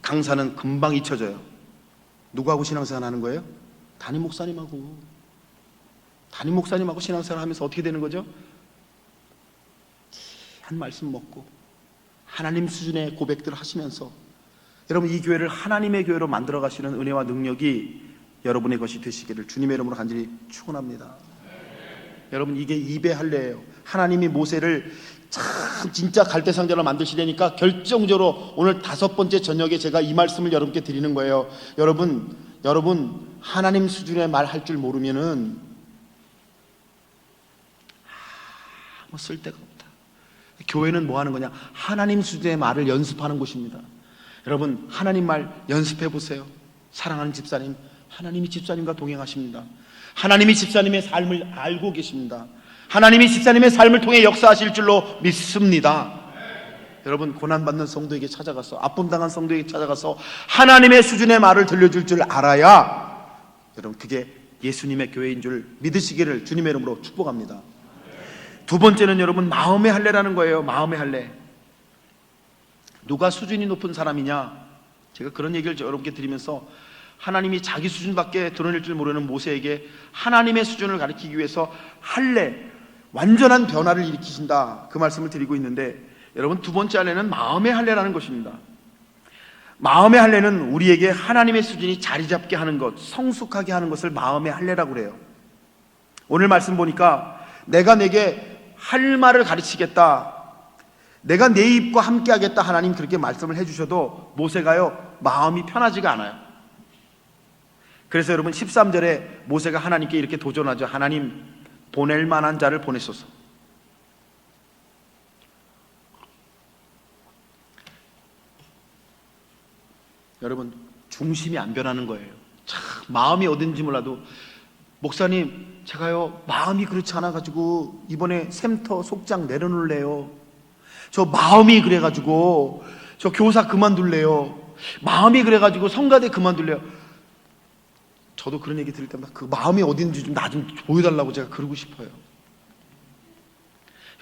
A: 강사는 금방 잊혀져요. 누구하고 신앙생활 하는 거예요? 담임 목사님하고 신앙생활 하면서 어떻게 되는 거죠? 한 말씀 먹고 하나님 수준의 고백들을 하시면서, 여러분, 이 교회를 하나님의 교회로 만들어 가시는 은혜와 능력이 여러분의 것이 되시기를 주님의 이름으로 간절히 축원합니다. 여러분, 이게 입의 할례예요. 하나님이 모세를 참 진짜 갈대상자로 만드시려니까 결정적으로 오늘 5번째 저녁에 제가 이 말씀을 여러분께 드리는 거예요. 여러분 하나님 수준의 말 할 줄 모르면은 아무 쓸데가 없다. 교회는 뭐 하는 거냐? 하나님 수준의 말을 연습하는 곳입니다. 여러분, 하나님 말 연습해 보세요. 사랑하는 집사님, 하나님이 집사님과 동행하십니다. 하나님이 집사님의 삶을 알고 계십니다. 하나님이 집사님의 삶을 통해 역사하실 줄로 믿습니다. 여러분, 고난받는 성도에게 찾아가서, 아픔당한 성도에게 찾아가서 하나님의 수준의 말을 들려줄 줄 알아야 여러분, 그게 예수님의 교회인 줄 믿으시기를 주님의 이름으로 축복합니다. 두 번째는 여러분, 마음의 할례라는 거예요. 마음의 할례. 누가 수준이 높은 사람이냐, 제가 그런 얘기를 여러분께 드리면서 하나님이 자기 수준밖에 드러낼 줄 모르는 모세에게 하나님의 수준을 가리키기 위해서 할례, 완전한 변화를 일으키신다, 그 말씀을 드리고 있는데, 여러분, 두 번째 할례는 마음의 할례라는 것입니다. 마음의 할례는 우리에게 하나님의 수준이 자리 잡게 하는 것, 성숙하게 하는 것을 마음의 할례라고 그래요. 오늘 말씀 보니까 내가 내게 할 말을 가르치겠다, 내가 내 입과 함께 하겠다, 하나님 그렇게 말씀을 해주셔도 모세가요, 마음이 편하지가 않아요. 그래서 여러분, 13절에 모세가 하나님께 이렇게 도전하죠. 하나님, 보낼 만한 자를 보내소서. 여러분, 중심이 안 변하는 거예요. 참, 마음이 어딘지 몰라도, 목사님, 제가요, 마음이 그렇지 않아가지고 이번에 샘터 속장 내려놓을래요. 저 마음이 그래가지고 저 교사 그만둘래요. 마음이 그래가지고 성가대 그만둘래요. 저도 그런 얘기 들을 때마다 그 마음이 어딘지 좀 나 좀 보여달라고 제가 그러고 싶어요.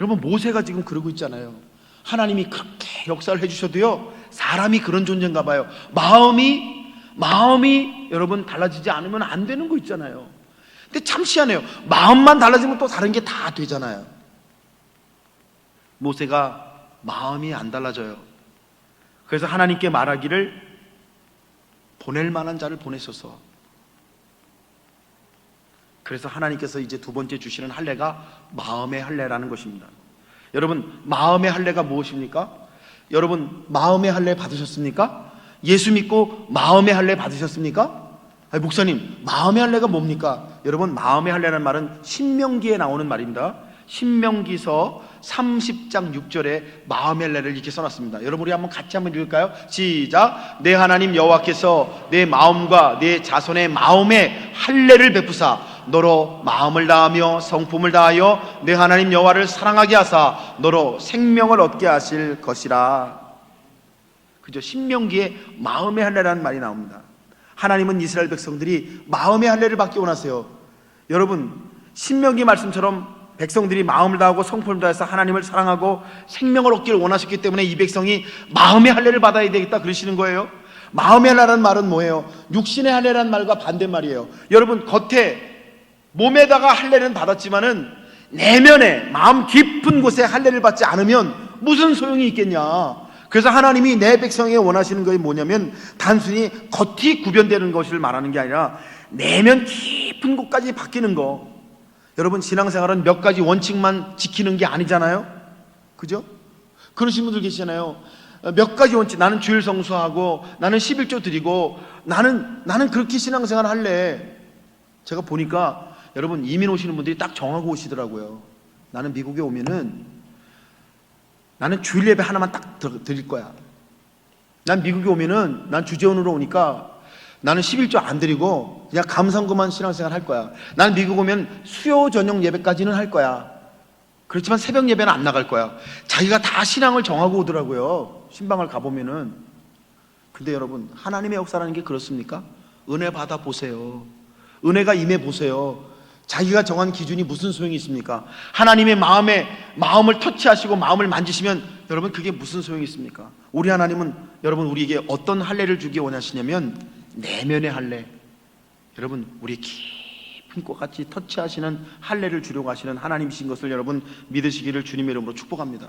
A: 여러분, 모세가 지금 그러고 있잖아요. 하나님이 그렇게 역사를 해주셔도요, 사람이 그런 존재인가 봐요. 마음이 여러분 달라지지 않으면 안 되는 거 있잖아요. 근데 참 희한해요. 마음만 달라지면 또 다른 게 다 되잖아요. 모세가 마음이 안 달라져요. 그래서 하나님께 말하기를 보낼 만한 자를 보내소서. 그래서 하나님께서 이제 두 번째 주시는 할례가 마음의 할례라는 것입니다. 여러분, 마음의 할례가 무엇입니까? 여러분, 마음의 할례 받으셨습니까? 예수 믿고 마음의 할례 받으셨습니까? 아니, 목사님, 마음의 할례가 뭡니까? 여러분, 마음의 할례라는 말은 신명기에 나오는 말입니다. 신명기서 30장 6절에 마음의 할례를 이렇게 써놨습니다. 여러분, 우리 같이 한번 읽을까요? 시작. 내 하나님 여호와께서 내 마음과 내 자손의 마음에 할례를 베푸사 너로 마음을 다하며 성품을 다하여 내 하나님 여호와를 사랑하게 하사 너로 생명을 얻게 하실 것이라. 그죠? 신명기에 마음의 할례라는 말이 나옵니다. 하나님은 이스라엘 백성들이 마음의 할례를 받기 원하세요. 여러분, 신명기 말씀처럼 백성들이 마음을 다하고 성품을 다해서 하나님을 사랑하고 생명을 얻기를 원하셨기 때문에 이 백성이 마음의 할례를 받아야 되겠다 그러시는 거예요. 마음의 할례라는 말은 뭐예요? 육신의 할례라는 말과 반대말이에요. 여러분, 겉에 몸에다가 할례는 받았지만은 내면에 마음 깊은 곳에 할례를 받지 않으면 무슨 소용이 있겠냐. 그래서 하나님이 내 백성에게 원하시는 것이 뭐냐면 단순히 겉이 구변되는 것을 말하는 게 아니라 내면 깊은 곳까지 바뀌는 거. 여러분, 신앙생활은 몇 가지 원칙만 지키는 게 아니잖아요. 그죠? 그러신 분들 계시잖아요. 몇 가지 원칙, 나는 주일 성수하고 나는 11조 드리고 나는 그렇게 신앙생활 할래. 제가 보니까 여러분, 이민 오시는 분들이 딱 정하고 오시더라고요. 나는 미국에 오면은 나는 주일 예배 하나만 딱 드릴 거야. 난 미국에 오면은 난 주재원으로 오니까 나는 11조 안 드리고 그냥 감상구만 신앙생활 할 거야. 나는 미국 오면 수요 저녁 예배까지는 할 거야. 그렇지만 새벽 예배는 안 나갈 거야. 자기가 다 신앙을 정하고 오더라고요. 신방을 가보면은. 근데 여러분, 하나님의 역사라는 게 그렇습니까? 은혜 받아 보세요. 은혜가 임해 보세요. 자기가 정한 기준이 무슨 소용이 있습니까? 하나님의 마음을 터치하시고 마음을 만지시면 여러분, 그게 무슨 소용이 있습니까? 우리 하나님은 여러분, 우리에게 어떤 할례를 주기 원하시냐면 내면의 할례. 여러분, 우리 깊은 곳같이 터치하시는 할례를 주려고 하시는 하나님이신 것을 여러분 믿으시기를 주님의 이름으로 축복합니다.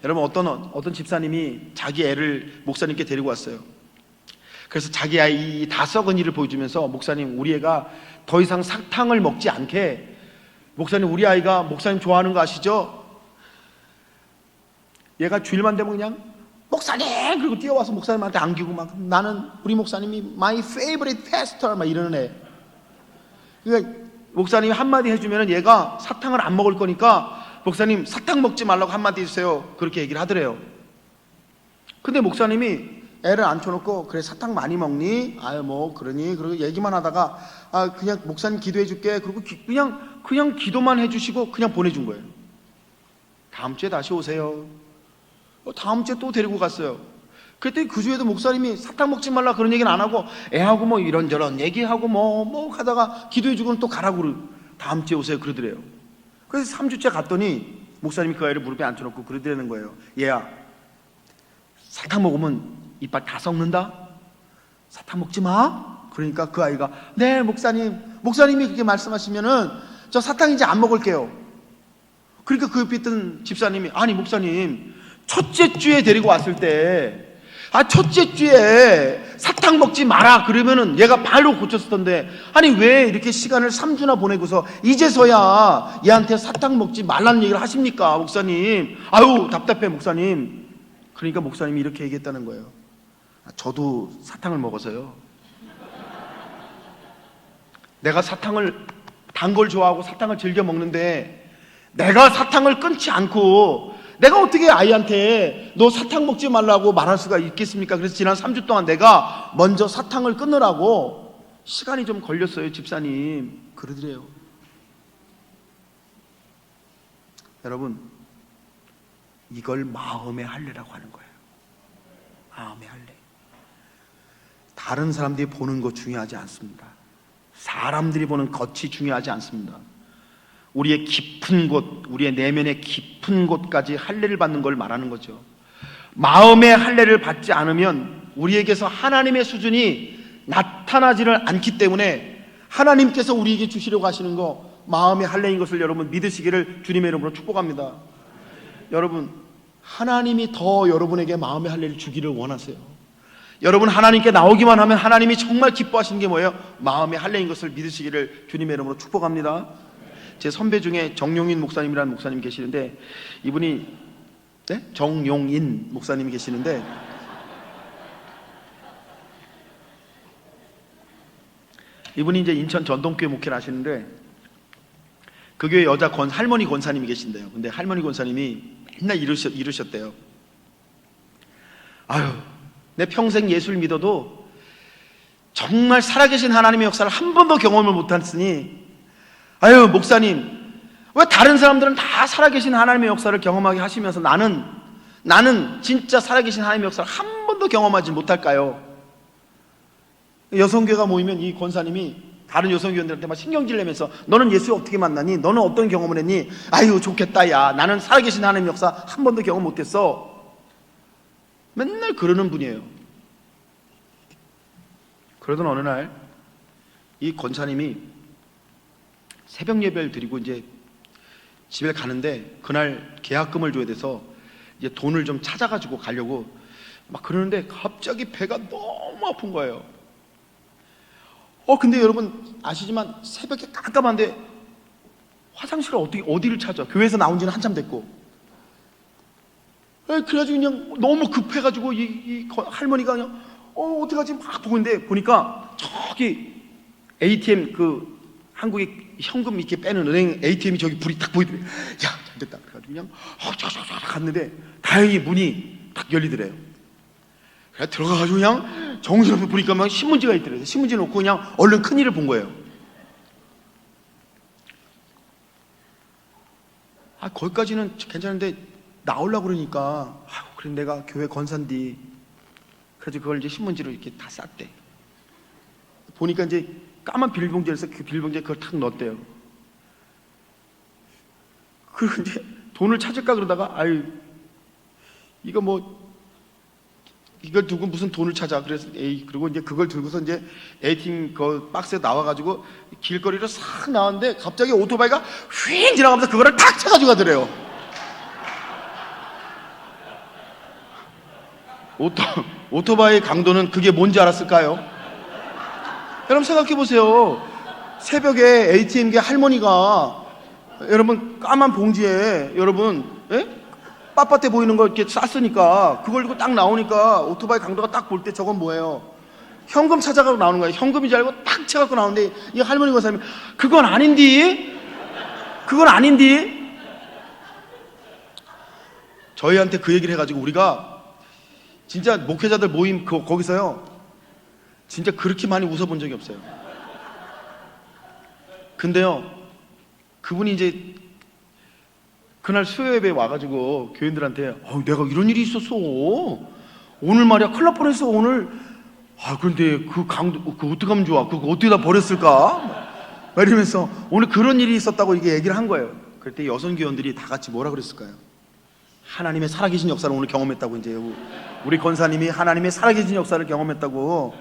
A: 여러분, 어떤 집사님이 자기 애를 목사님께 데리고 왔어요. 그래서 자기 아이 다 썩은 이를 보여주면서, 목사님, 우리 애가 더 이상 사탕을 먹지 않게, 목사님, 우리 아이가 목사님 좋아하는 거 아시죠? 얘가 주일만 되면 그냥 목사님! 그리고 뛰어와서 목사님한테 안기고 막, 나는 우리 목사님이 my favorite pastor 막 이러는 애. 그러니까 목사님이 한마디 해주면 얘가 사탕을 안 먹을 거니까 목사님 사탕 먹지 말라고 한마디 해주세요. 그렇게 얘기를 하더래요. 근데 목사님이 애를 앉혀놓고, 그래 사탕 많이 먹니? 아유 뭐 그러니? 그리고 얘기만 하다가 그냥 목사님 기도해 줄게. 그리고 그냥 기도만 해주시고 그냥 보내준 거예요. 다음 주에 다시 오세요. 다음 주에 또 데리고 갔어요. 그랬더니 그 주에도 목사님이 사탕 먹지 말라 그런 얘기는 안 하고 애하고 뭐 이런저런 얘기하고 뭐 가다가 기도해주고는 또 가라고 다음 주에 오세요 그러더래요. 그래서 3주째 갔더니 목사님이 그 아이를 무릎에 앉혀놓고 그러더라는 거예요. 얘야, 사탕 먹으면 이빨 다 썩는다? 사탕 먹지 마. 그러니까 그 아이가 네 목사님이 그렇게 말씀하시면은 저 사탕 이제 안 먹을게요. 그러니까 그 옆에 있던 집사님이 아니 목사님 첫째 주에 데리고 왔을 때 첫째 주에 사탕 먹지 마라 그러면은 얘가 발로 고쳤었던데 아니 왜 이렇게 시간을 3주나 보내고서 이제서야 얘한테 사탕 먹지 말라는 얘기를 하십니까 목사님? 아유 답답해 목사님. 그러니까 목사님이 이렇게 얘기했다는 거예요. 저도 사탕을 먹어서요. 내가 사탕을 단 걸 좋아하고 사탕을 즐겨 먹는데 내가 사탕을 끊지 않고 내가 어떻게 아이한테 너 사탕 먹지 말라고 말할 수가 있겠습니까? 그래서 지난 3주 동안 내가 먼저 사탕을 끊으라고 시간이 좀 걸렸어요 집사님 그러더래요. 여러분 이걸 마음의 할례라고 하는 거예요. 마음의 할례. 다른 사람들이 보는 거 중요하지 않습니다. 사람들이 보는 겉이 중요하지 않습니다. 우리의 깊은 곳, 우리의 내면의 깊은 곳까지 할례를 받는 걸 말하는 거죠. 마음의 할례를 받지 않으면 우리에게서 하나님의 수준이 나타나지를 않기 때문에 하나님께서 우리에게 주시려고 하시는 거 마음의 할례인 것을 여러분 믿으시기를 주님의 이름으로 축복합니다. 여러분 하나님이 더 여러분에게 마음의 할례를 주기를 원하세요. 여러분 하나님께 나오기만 하면 하나님이 정말 기뻐하시는 게 뭐예요? 마음의 할례인 것을 믿으시기를 주님의 이름으로 축복합니다. 제 선배 중에 정용인 목사님이라는 목사님이 계시는데 이분이 정용인 목사님이 계시는데 이분이 이제 인천 전동교회 목회를 하시는데 그 교회 여자 할머니 권사님이 계신데요. 근데 할머니 권사님이 맨날 이러셨대요. 아유, 내 평생 예수를 믿어도 정말 살아계신 하나님의 역사를 한 번도 경험을 못했으니 아유 목사님 왜 다른 사람들은 다 살아계신 하나님의 역사를 경험하게 하시면서 나는 진짜 살아계신 하나님의 역사를 한 번도 경험하지 못할까요? 여성교회가 모이면 이 권사님이 다른 여성교회들한테 막 신경질 내면서 너는 예수 어떻게 만나니? 너는 어떤 경험을 했니? 아유 좋겠다 야 나는 살아계신 하나님의 역사 한 번도 경험 못했어. 맨날 그러는 분이에요. 그러던 어느 날 이 권사님이 새벽 예배를 드리고 이제 집에 가는데 그날 계약금을 줘야 돼서 이제 돈을 좀 찾아가지고 가려고 막 그러는데 갑자기 배가 너무 아픈 거예요. 근데 여러분 아시지만 새벽에 깜깜한데 화장실을 어디를 찾아? 교회에서 나온 지는 한참 됐고. 그래가지고 그냥 너무 급해가지고 이 할머니가 그냥 어떡하지 막 보고 있는데 보니까 저기 ATM 한국에 현금 이렇게 빼는 은행 ATM이 저기 불이 딱 보이더래. 야, 잘됐다. 그래가지고 그냥 갔는데 다행히 문이 딱 열리더래요. 그래서 들어가가지고 그냥 정신없이 보니까 막 신문지가 있더래요. 신문지 놓고 그냥 얼른 큰일을 본 거예요. 거기까지는 괜찮은데 나오려고 그러니까 그래 내가 교회 권사인데 그래서 그걸 이제 신문지로 이렇게 다 쌌대. 보니까 이제 까만 비닐봉지에서 그 비닐봉지에 그걸 탁 넣었대요. 그리고 이제 돈을 찾을까 그러다가 이거 이걸 두고 무슨 돈을 찾아. 그래서 그리고 이제 그걸 들고서 이제 A팀 그 박스에 나와가지고 길거리로 싹 나왔는데 갑자기 오토바이가 휙 지나가면서 그거를 탁 쳐가지고 가더래요. 오토바이 강도는 그게 뭔지 알았을까요? 여러분 생각해 보세요. 새벽에 ATM기 할머니가 여러분 까만 봉지에 여러분 빳빳해 보이는 거 이렇게 쌌으니까 그걸 들고 딱 나오니까 오토바이 강도가 딱 볼 때 저건 뭐예요? 현금 찾아가고 나오는 거예요. 현금인 줄 알고 딱 쳐갖고 나오는데 이 할머니 권사님이 그건 아닌디? 저희한테 그 얘기를 해가지고 우리가 진짜 목회자들 모임 거기서요 진짜 그렇게 많이 웃어본 적이 없어요. 근데요 그분이 이제 그날 수요예배에 와가지고 교인들한테 내가 이런 일이 있었어. 오늘 말이야 큰일 날 뻔했어 오늘. 근데 그 강도 그 어떻게 하면 좋아? 그거 어떻게 다 버렸을까? 막 이러면서 오늘 그런 일이 있었다고 이게 얘기를 한 거예요. 그때 여성 교원들이 다 같이 뭐라 그랬을까요? 하나님의 살아계신 역사를 오늘 경험했다고. 이제 우리 권사님이 하나님의 살아계신 역사를 경험했다고.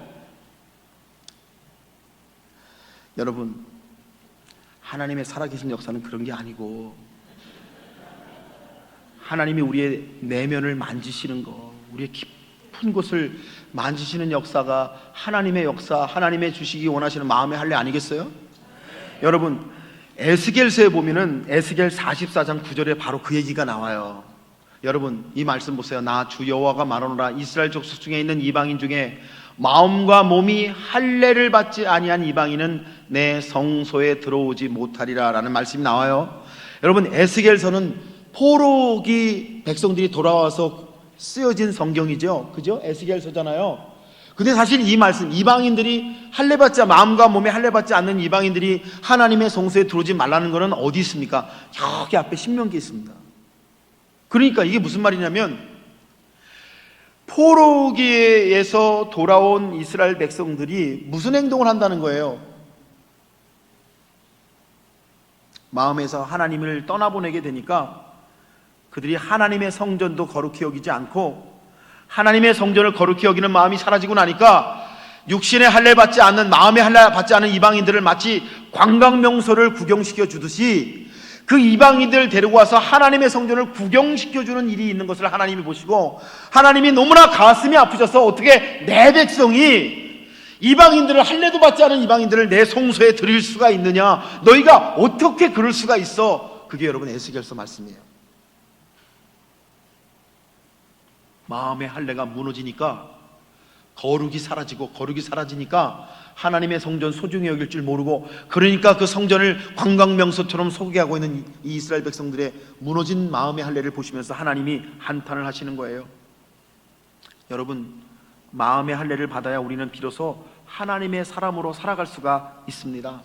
A: 여러분, 하나님의 살아계신 역사는 그런 게 아니고 하나님이 우리의 내면을 만지시는 거, 우리의 깊은 곳을 만지시는 역사가 하나님의 역사, 하나님의 주시기 원하시는 마음의 할례 아니겠어요? 여러분, 에스겔서에 보면은 에스겔 44장 9절에 바로 그 얘기가 나와요. 여러분, 이 말씀 보세요. 나 주 여호와가 말하노라. 이스라엘 족속 중에 있는 이방인 중에 마음과 몸이 할례를 받지 아니한 이방인은 내 성소에 들어오지 못하리라 라는 말씀이 나와요. 여러분, 에스겔서는 포로기 백성들이 돌아와서 쓰여진 성경이죠. 그죠? 에스겔서잖아요. 근데 사실 이 말씀, 이방인들이 할례받지, 마음과 몸에 할례받지 않는 이방인들이 하나님의 성소에 들어오지 말라는 것은 어디 있습니까? 여기 앞에 신명기에 있습니다. 그러니까 이게 무슨 말이냐면, 포로기에서 돌아온 이스라엘 백성들이 무슨 행동을 한다는 거예요? 마음에서 하나님을 떠나보내게 되니까 그들이 하나님의 성전도 거룩히 여기지 않고 하나님의 성전을 거룩히 여기는 마음이 사라지고 나니까 육신의 할례 받지 않는, 마음의 할례 받지 않은 이방인들을 마치 관광명소를 구경시켜 주듯이 그 이방인들을 데리고 와서 하나님의 성전을 구경시켜주는 일이 있는 것을 하나님이 보시고, 하나님이 너무나 가슴이 아프셔서 어떻게 내 백성이 이방인들을, 할례도 받지 않은 이방인들을 내 성소에 드릴 수가 있느냐, 너희가 어떻게 그럴 수가 있어. 그게 여러분 에스겔서 말씀이에요. 마음의 할례가 무너지니까 거룩이 사라지고, 거룩이 사라지니까 하나님의 성전 소중히 여길 줄 모르고, 그러니까 그 성전을 관광명소처럼 소개하고 있는 이 이스라엘 백성들의 무너진 마음의 할례를 보시면서 하나님이 한탄을 하시는 거예요. 여러분, 마음의 할례를 받아야 우리는 비로소 하나님의 사람으로 살아갈 수가 있습니다.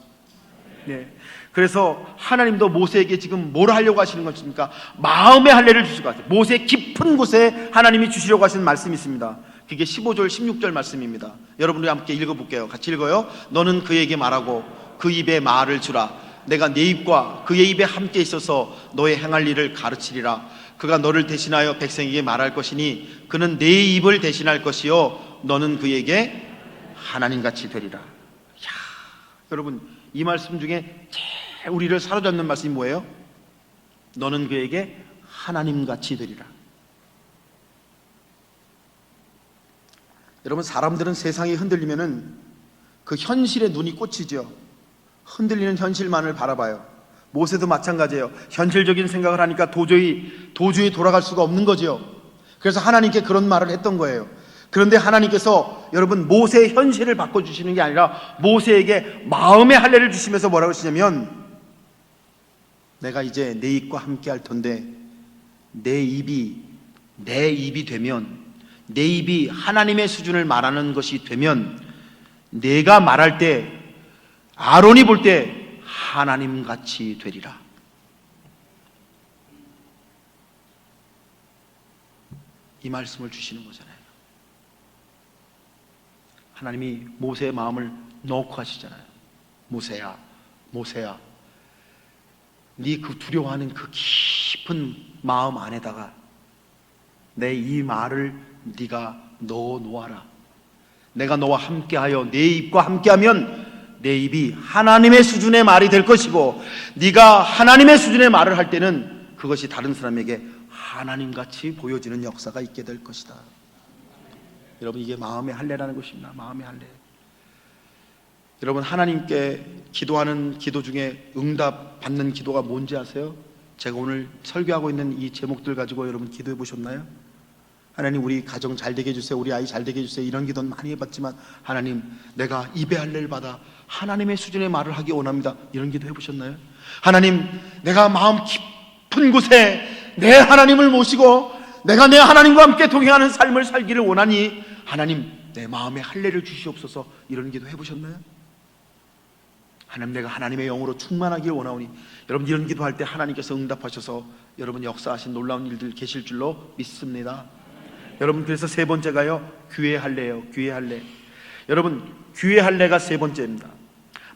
A: 네. 그래서 하나님도 모세에게 지금 뭘 하려고 하시는 것입니까? 마음의 할례를 주실 것 같아요. 모세의 깊은 곳에 하나님이 주시려고 하시는 말씀이 있습니다. 그게 15절 16절 말씀입니다. 여러분들이 함께 읽어볼게요. 같이 읽어요. 너는 그에게 말하고 그 입에 말을 주라. 내가 내 입과 그의 입에 함께 있어서 너의 행할 일을 가르치리라. 그가 너를 대신하여 백성에게 말할 것이니 그는 내 입을 대신할 것이요 너는 그에게 하나님같이 되리라. 여러분, 이 말씀 중에 제일 우리를 사로잡는 말씀이 뭐예요? 너는 그에게 하나님같이 되리라. 여러분, 사람들은 세상이 흔들리면은 그 현실에 눈이 꽂히죠. 흔들리는 현실만을 바라봐요. 모세도 마찬가지예요. 현실적인 생각을 하니까 도저히 돌아갈 수가 없는 거죠. 그래서 하나님께 그런 말을 했던 거예요. 그런데 하나님께서 여러분 모세의 현실을 바꿔주시는 게 아니라 모세에게 마음의 할례를 주시면서 뭐라고 하시냐면, 내가 이제 내 입과 함께 할 텐데 내 입이 되면, 내 입이 하나님의 수준을 말하는 것이 되면 내가 말할 때, 아론이 볼 때 하나님같이 되리라. 이 말씀을 주시는 거잖아요. 하나님이 모세의 마음을 넣고 하시잖아요. 모세야, 네 그 두려워하는 그 깊은 마음 안에다가 내 이 말을 네가 넣어 놓아라. 내가 너와 함께하여 내 입과 함께하면 내 입이 하나님의 수준의 말이 될 것이고, 네가 하나님의 수준의 말을 할 때는 그것이 다른 사람에게 하나님같이 보여지는 역사가 있게 될 것이다. 여러분, 이게 마음의 할례라는 것입니다. 마음의 할례. 여러분, 하나님께 기도하는 기도 중에 응답 받는 기도가 뭔지 아세요? 제가 오늘 설교하고 있는 이 제목들 가지고 여러분 기도해 보셨나요? 하나님, 우리 가정 잘 되게 해주세요. 우리 아이 잘 되게 해주세요. 이런 기도는 많이 해봤지만, 하나님, 내가 입의 할례를 받아 하나님의 수준의 말을 하기 원합니다. 이런 기도 해보셨나요? 하나님, 내가 마음 깊은 곳에 내 하나님을 모시고 내가 내 하나님과 함께 동행하는 삶을 살기를 원하니 하나님, 내 마음에 할례를 주시옵소서. 이런 기도 해보셨나요? 하나님, 내가 하나님의 영으로 충만하길 원하오니. 여러분, 이런 기도할 때 하나님께서 응답하셔서 여러분 역사하신 놀라운 일들 계실 줄로 믿습니다. 여러분, 그래서 세 번째가요, 귀회할래요. 귀회할래. 여러분, 귀회할래가 세 번째입니다.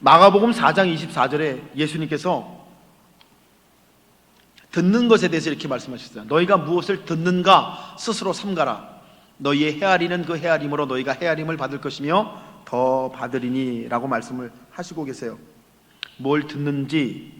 A: 마가복음 4장 24절에 예수님께서 듣는 것에 대해서 이렇게 말씀하셨어요. 너희가 무엇을 듣는가 스스로 삼가라. 너희의 헤아리는 그 헤아림으로 너희가 헤아림을 받을 것이며 더 받으리니 라고 말씀을 하시고 계세요. 뭘 듣는지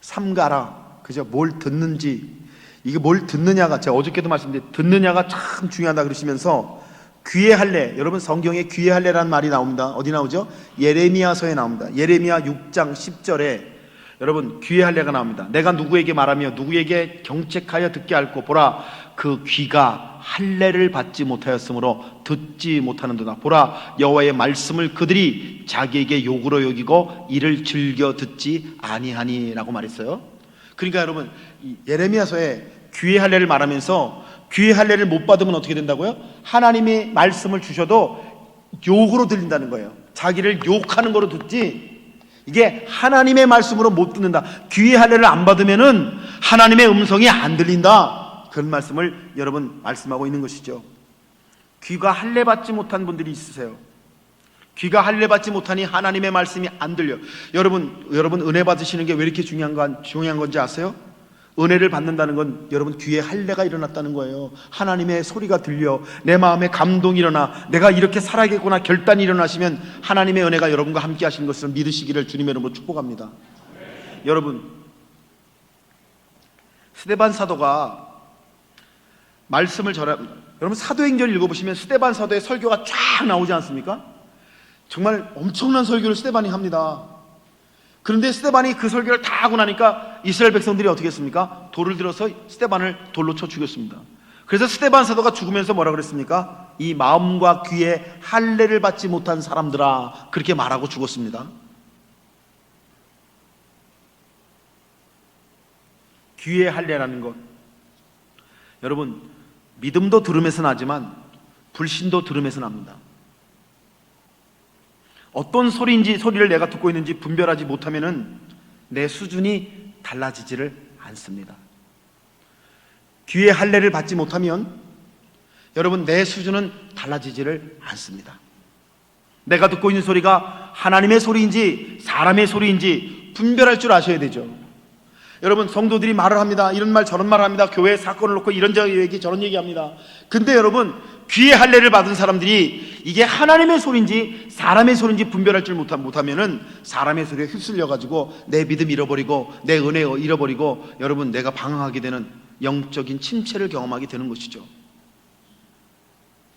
A: 삼가라. 그죠? 뭘 듣는지, 이게 뭘 듣느냐가, 제가 어저께도 말씀드린 듣느냐가 참 중요하다 그러시면서 귀회할래, 여러분 성경에 귀회할래라는 말이 나옵니다. 어디 나오죠? 예레미야서에 나옵니다. 예레미야 6장 10절에 여러분 귀회할래가 나옵니다. 내가 누구에게 말하며 누구에게 경책하여 듣게 할꼬. 보라, 그 귀가 할례를 받지 못하였으므로 듣지 못하는도다. 보라, 여호와의 말씀을 그들이 자기에게 욕으로 여기고 이를 즐겨 듣지 아니하니라고 말했어요. 그러니까 여러분, 이 예레미야서에 귀회할례를 말하면서 귀회할례를 못 받으면 어떻게 된다고요? 하나님이 말씀을 주셔도 욕으로 들린다는 거예요. 자기를 욕하는 거로 듣지, 이게 하나님의 말씀으로 못 듣는다. 귀회할례를 안 받으면은 하나님의 음성이 안 들린다. 그런 말씀을 여러분 말씀하고 있는 것이죠. 귀가 할례 받지 못한 분들이 있으세요. 귀가 할례 받지 못하니 하나님의 말씀이 안 들려. 여러분 은혜 받으시는 게 왜 이렇게 중요한 건지 아세요? 은혜를 받는다는 건 여러분 귀에 할례가 일어났다는 거예요. 하나님의 소리가 들려, 내 마음에 감동이 일어나, 내가 이렇게 살아야겠구나 결단이 일어나시면 하나님의 은혜가 여러분과 함께 하시는 것을 믿으시기를 주님의 이름으로 축복합니다. 여러분, 스데반 사도가 말씀을 여러분 사도행전을 읽어보시면 스데반 사도의 설교가 쫙 나오지 않습니까? 정말 엄청난 설교를 스데반이 합니다. 그런데 스데반이 그 설교를 다 하고 나니까 이스라엘 백성들이 어떻게 했습니까? 돌을 들어서 스데반을 돌로 쳐 죽였습니다. 그래서 스데반 사도가 죽으면서 뭐라 그랬습니까? 이 마음과 귀에 할례를 받지 못한 사람들아, 그렇게 말하고 죽었습니다. 귀에 할례라는 것, 여러분 믿음도 들음에서 나지만 불신도 들음에서 납니다. 어떤 소리를 내가 듣고 있는지 분별하지 못하면은 내 수준이 달라지지를 않습니다. 귀에 할례를 받지 못하면 여러분 내 수준은 달라지지를 않습니다. 내가 듣고 있는 소리가 하나님의 소리인지 사람의 소리인지 분별할 줄 아셔야 되죠. 여러분 성도들이 말을 합니다. 이런 말 저런 말을 합니다. 교회 사건을 놓고 이런 얘기 저런 얘기합니다. 근데 여러분 귀에 할례를 받은 사람들이 이게 하나님의 소리인지 사람의 소리인지 분별할 줄 못하면은 사람의 소리에 휩쓸려가지고 내 믿음 잃어버리고 내 은혜 잃어버리고 여러분 내가 방황하게 되는 영적인 침체를 경험하게 되는 것이죠.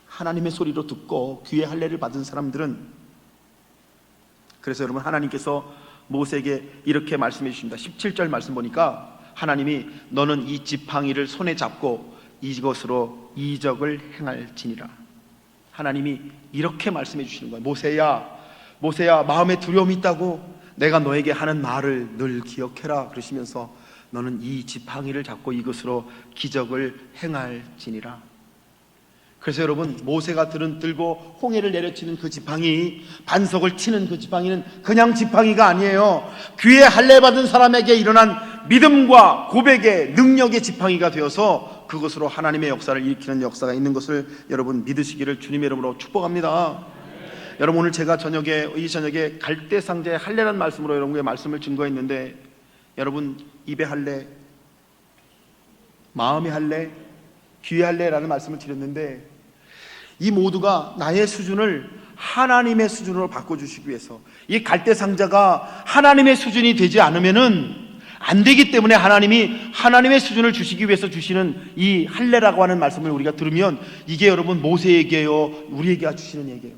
A: 하나님의 소리로 듣고 귀에 할례를 받은 사람들은, 그래서 여러분 하나님께서 모세에게 이렇게 말씀해 주십니다. 17절 말씀 보니까 하나님이 너는 이 지팡이를 손에 잡고 이것으로 이적을 행할지니라. 하나님이 이렇게 말씀해 주시는 거예요. 모세야 마음에 두려움이 있다고 내가 너에게 하는 말을 늘 기억해라 그러시면서 너는 이 지팡이를 잡고 이것으로 기적을 행할지니라. 그래서 여러분 모세가 들고 홍해를 내려치는 그 지팡이, 반석을 치는 그 지팡이는 그냥 지팡이가 아니에요. 귀에 할례 받은 사람에게 일어난 믿음과 고백의 능력의 지팡이가 되어서 그것으로 하나님의 역사를 일으키는 역사가 있는 것을 여러분 믿으시기를 주님의 이름으로 축복합니다. 여러분 오늘 제가 이 저녁에 갈대상자의 할례라는 말씀으로 여러분의 말씀을 증거했는데, 여러분 입의 할례, 마음의 할례, 귀의 할례라는 말씀을 드렸는데, 이 모두가 나의 수준을 하나님의 수준으로 바꿔주시기 위해서, 이 갈대상자가 하나님의 수준이 되지 않으면은 안 되기 때문에 하나님이 하나님의 수준을 주시기 위해서 주시는 이 할례라고 하는 말씀을 우리가 들으면 이게 여러분 모세에게요, 우리에게 주시는 얘기예요.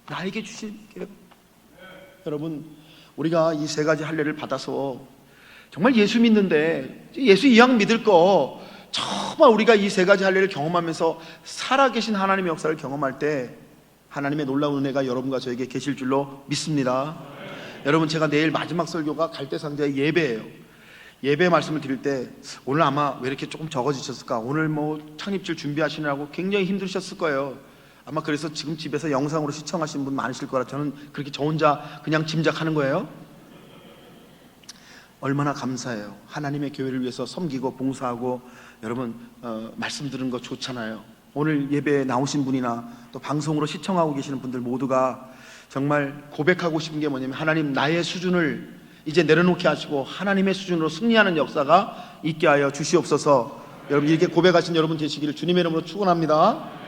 A: 나에게 주시는 얘기예요. 여러분 우리가 이 세 가지 할례를 받아서 정말 예수 믿는데 예수 이왕 믿을 거 정말 우리가 이 세 가지 할례를 경험하면서 살아계신 하나님의 역사를 경험할 때 하나님의 놀라운 은혜가 여러분과 저에게 계실 줄로 믿습니다. 여러분 제가 내일 마지막 설교가 갈대상자의 예배예요. 예배 말씀을 드릴 때 오늘 아마 왜 이렇게 조금 적어지셨을까? 오늘 뭐 창립질 준비하시느라고 굉장히 힘드셨을 거예요. 아마 그래서 지금 집에서 영상으로 시청하시는 분 많으실 거라 저는 그렇게 저 혼자 그냥 짐작하는 거예요. 얼마나 감사해요. 하나님의 교회를 위해서 섬기고 봉사하고 여러분 말씀 들은 거 좋잖아요. 오늘 예배에 나오신 분이나 또 방송으로 시청하고 계시는 분들 모두가 정말 고백하고 싶은 게 뭐냐면 하나님 나의 수준을 이제 내려놓게 하시고 하나님의 수준으로 승리하는 역사가 있게 하여 주시옵소서. 여러분 이렇게 고백하신 여러분 되시기를 주님의 이름으로 축원합니다.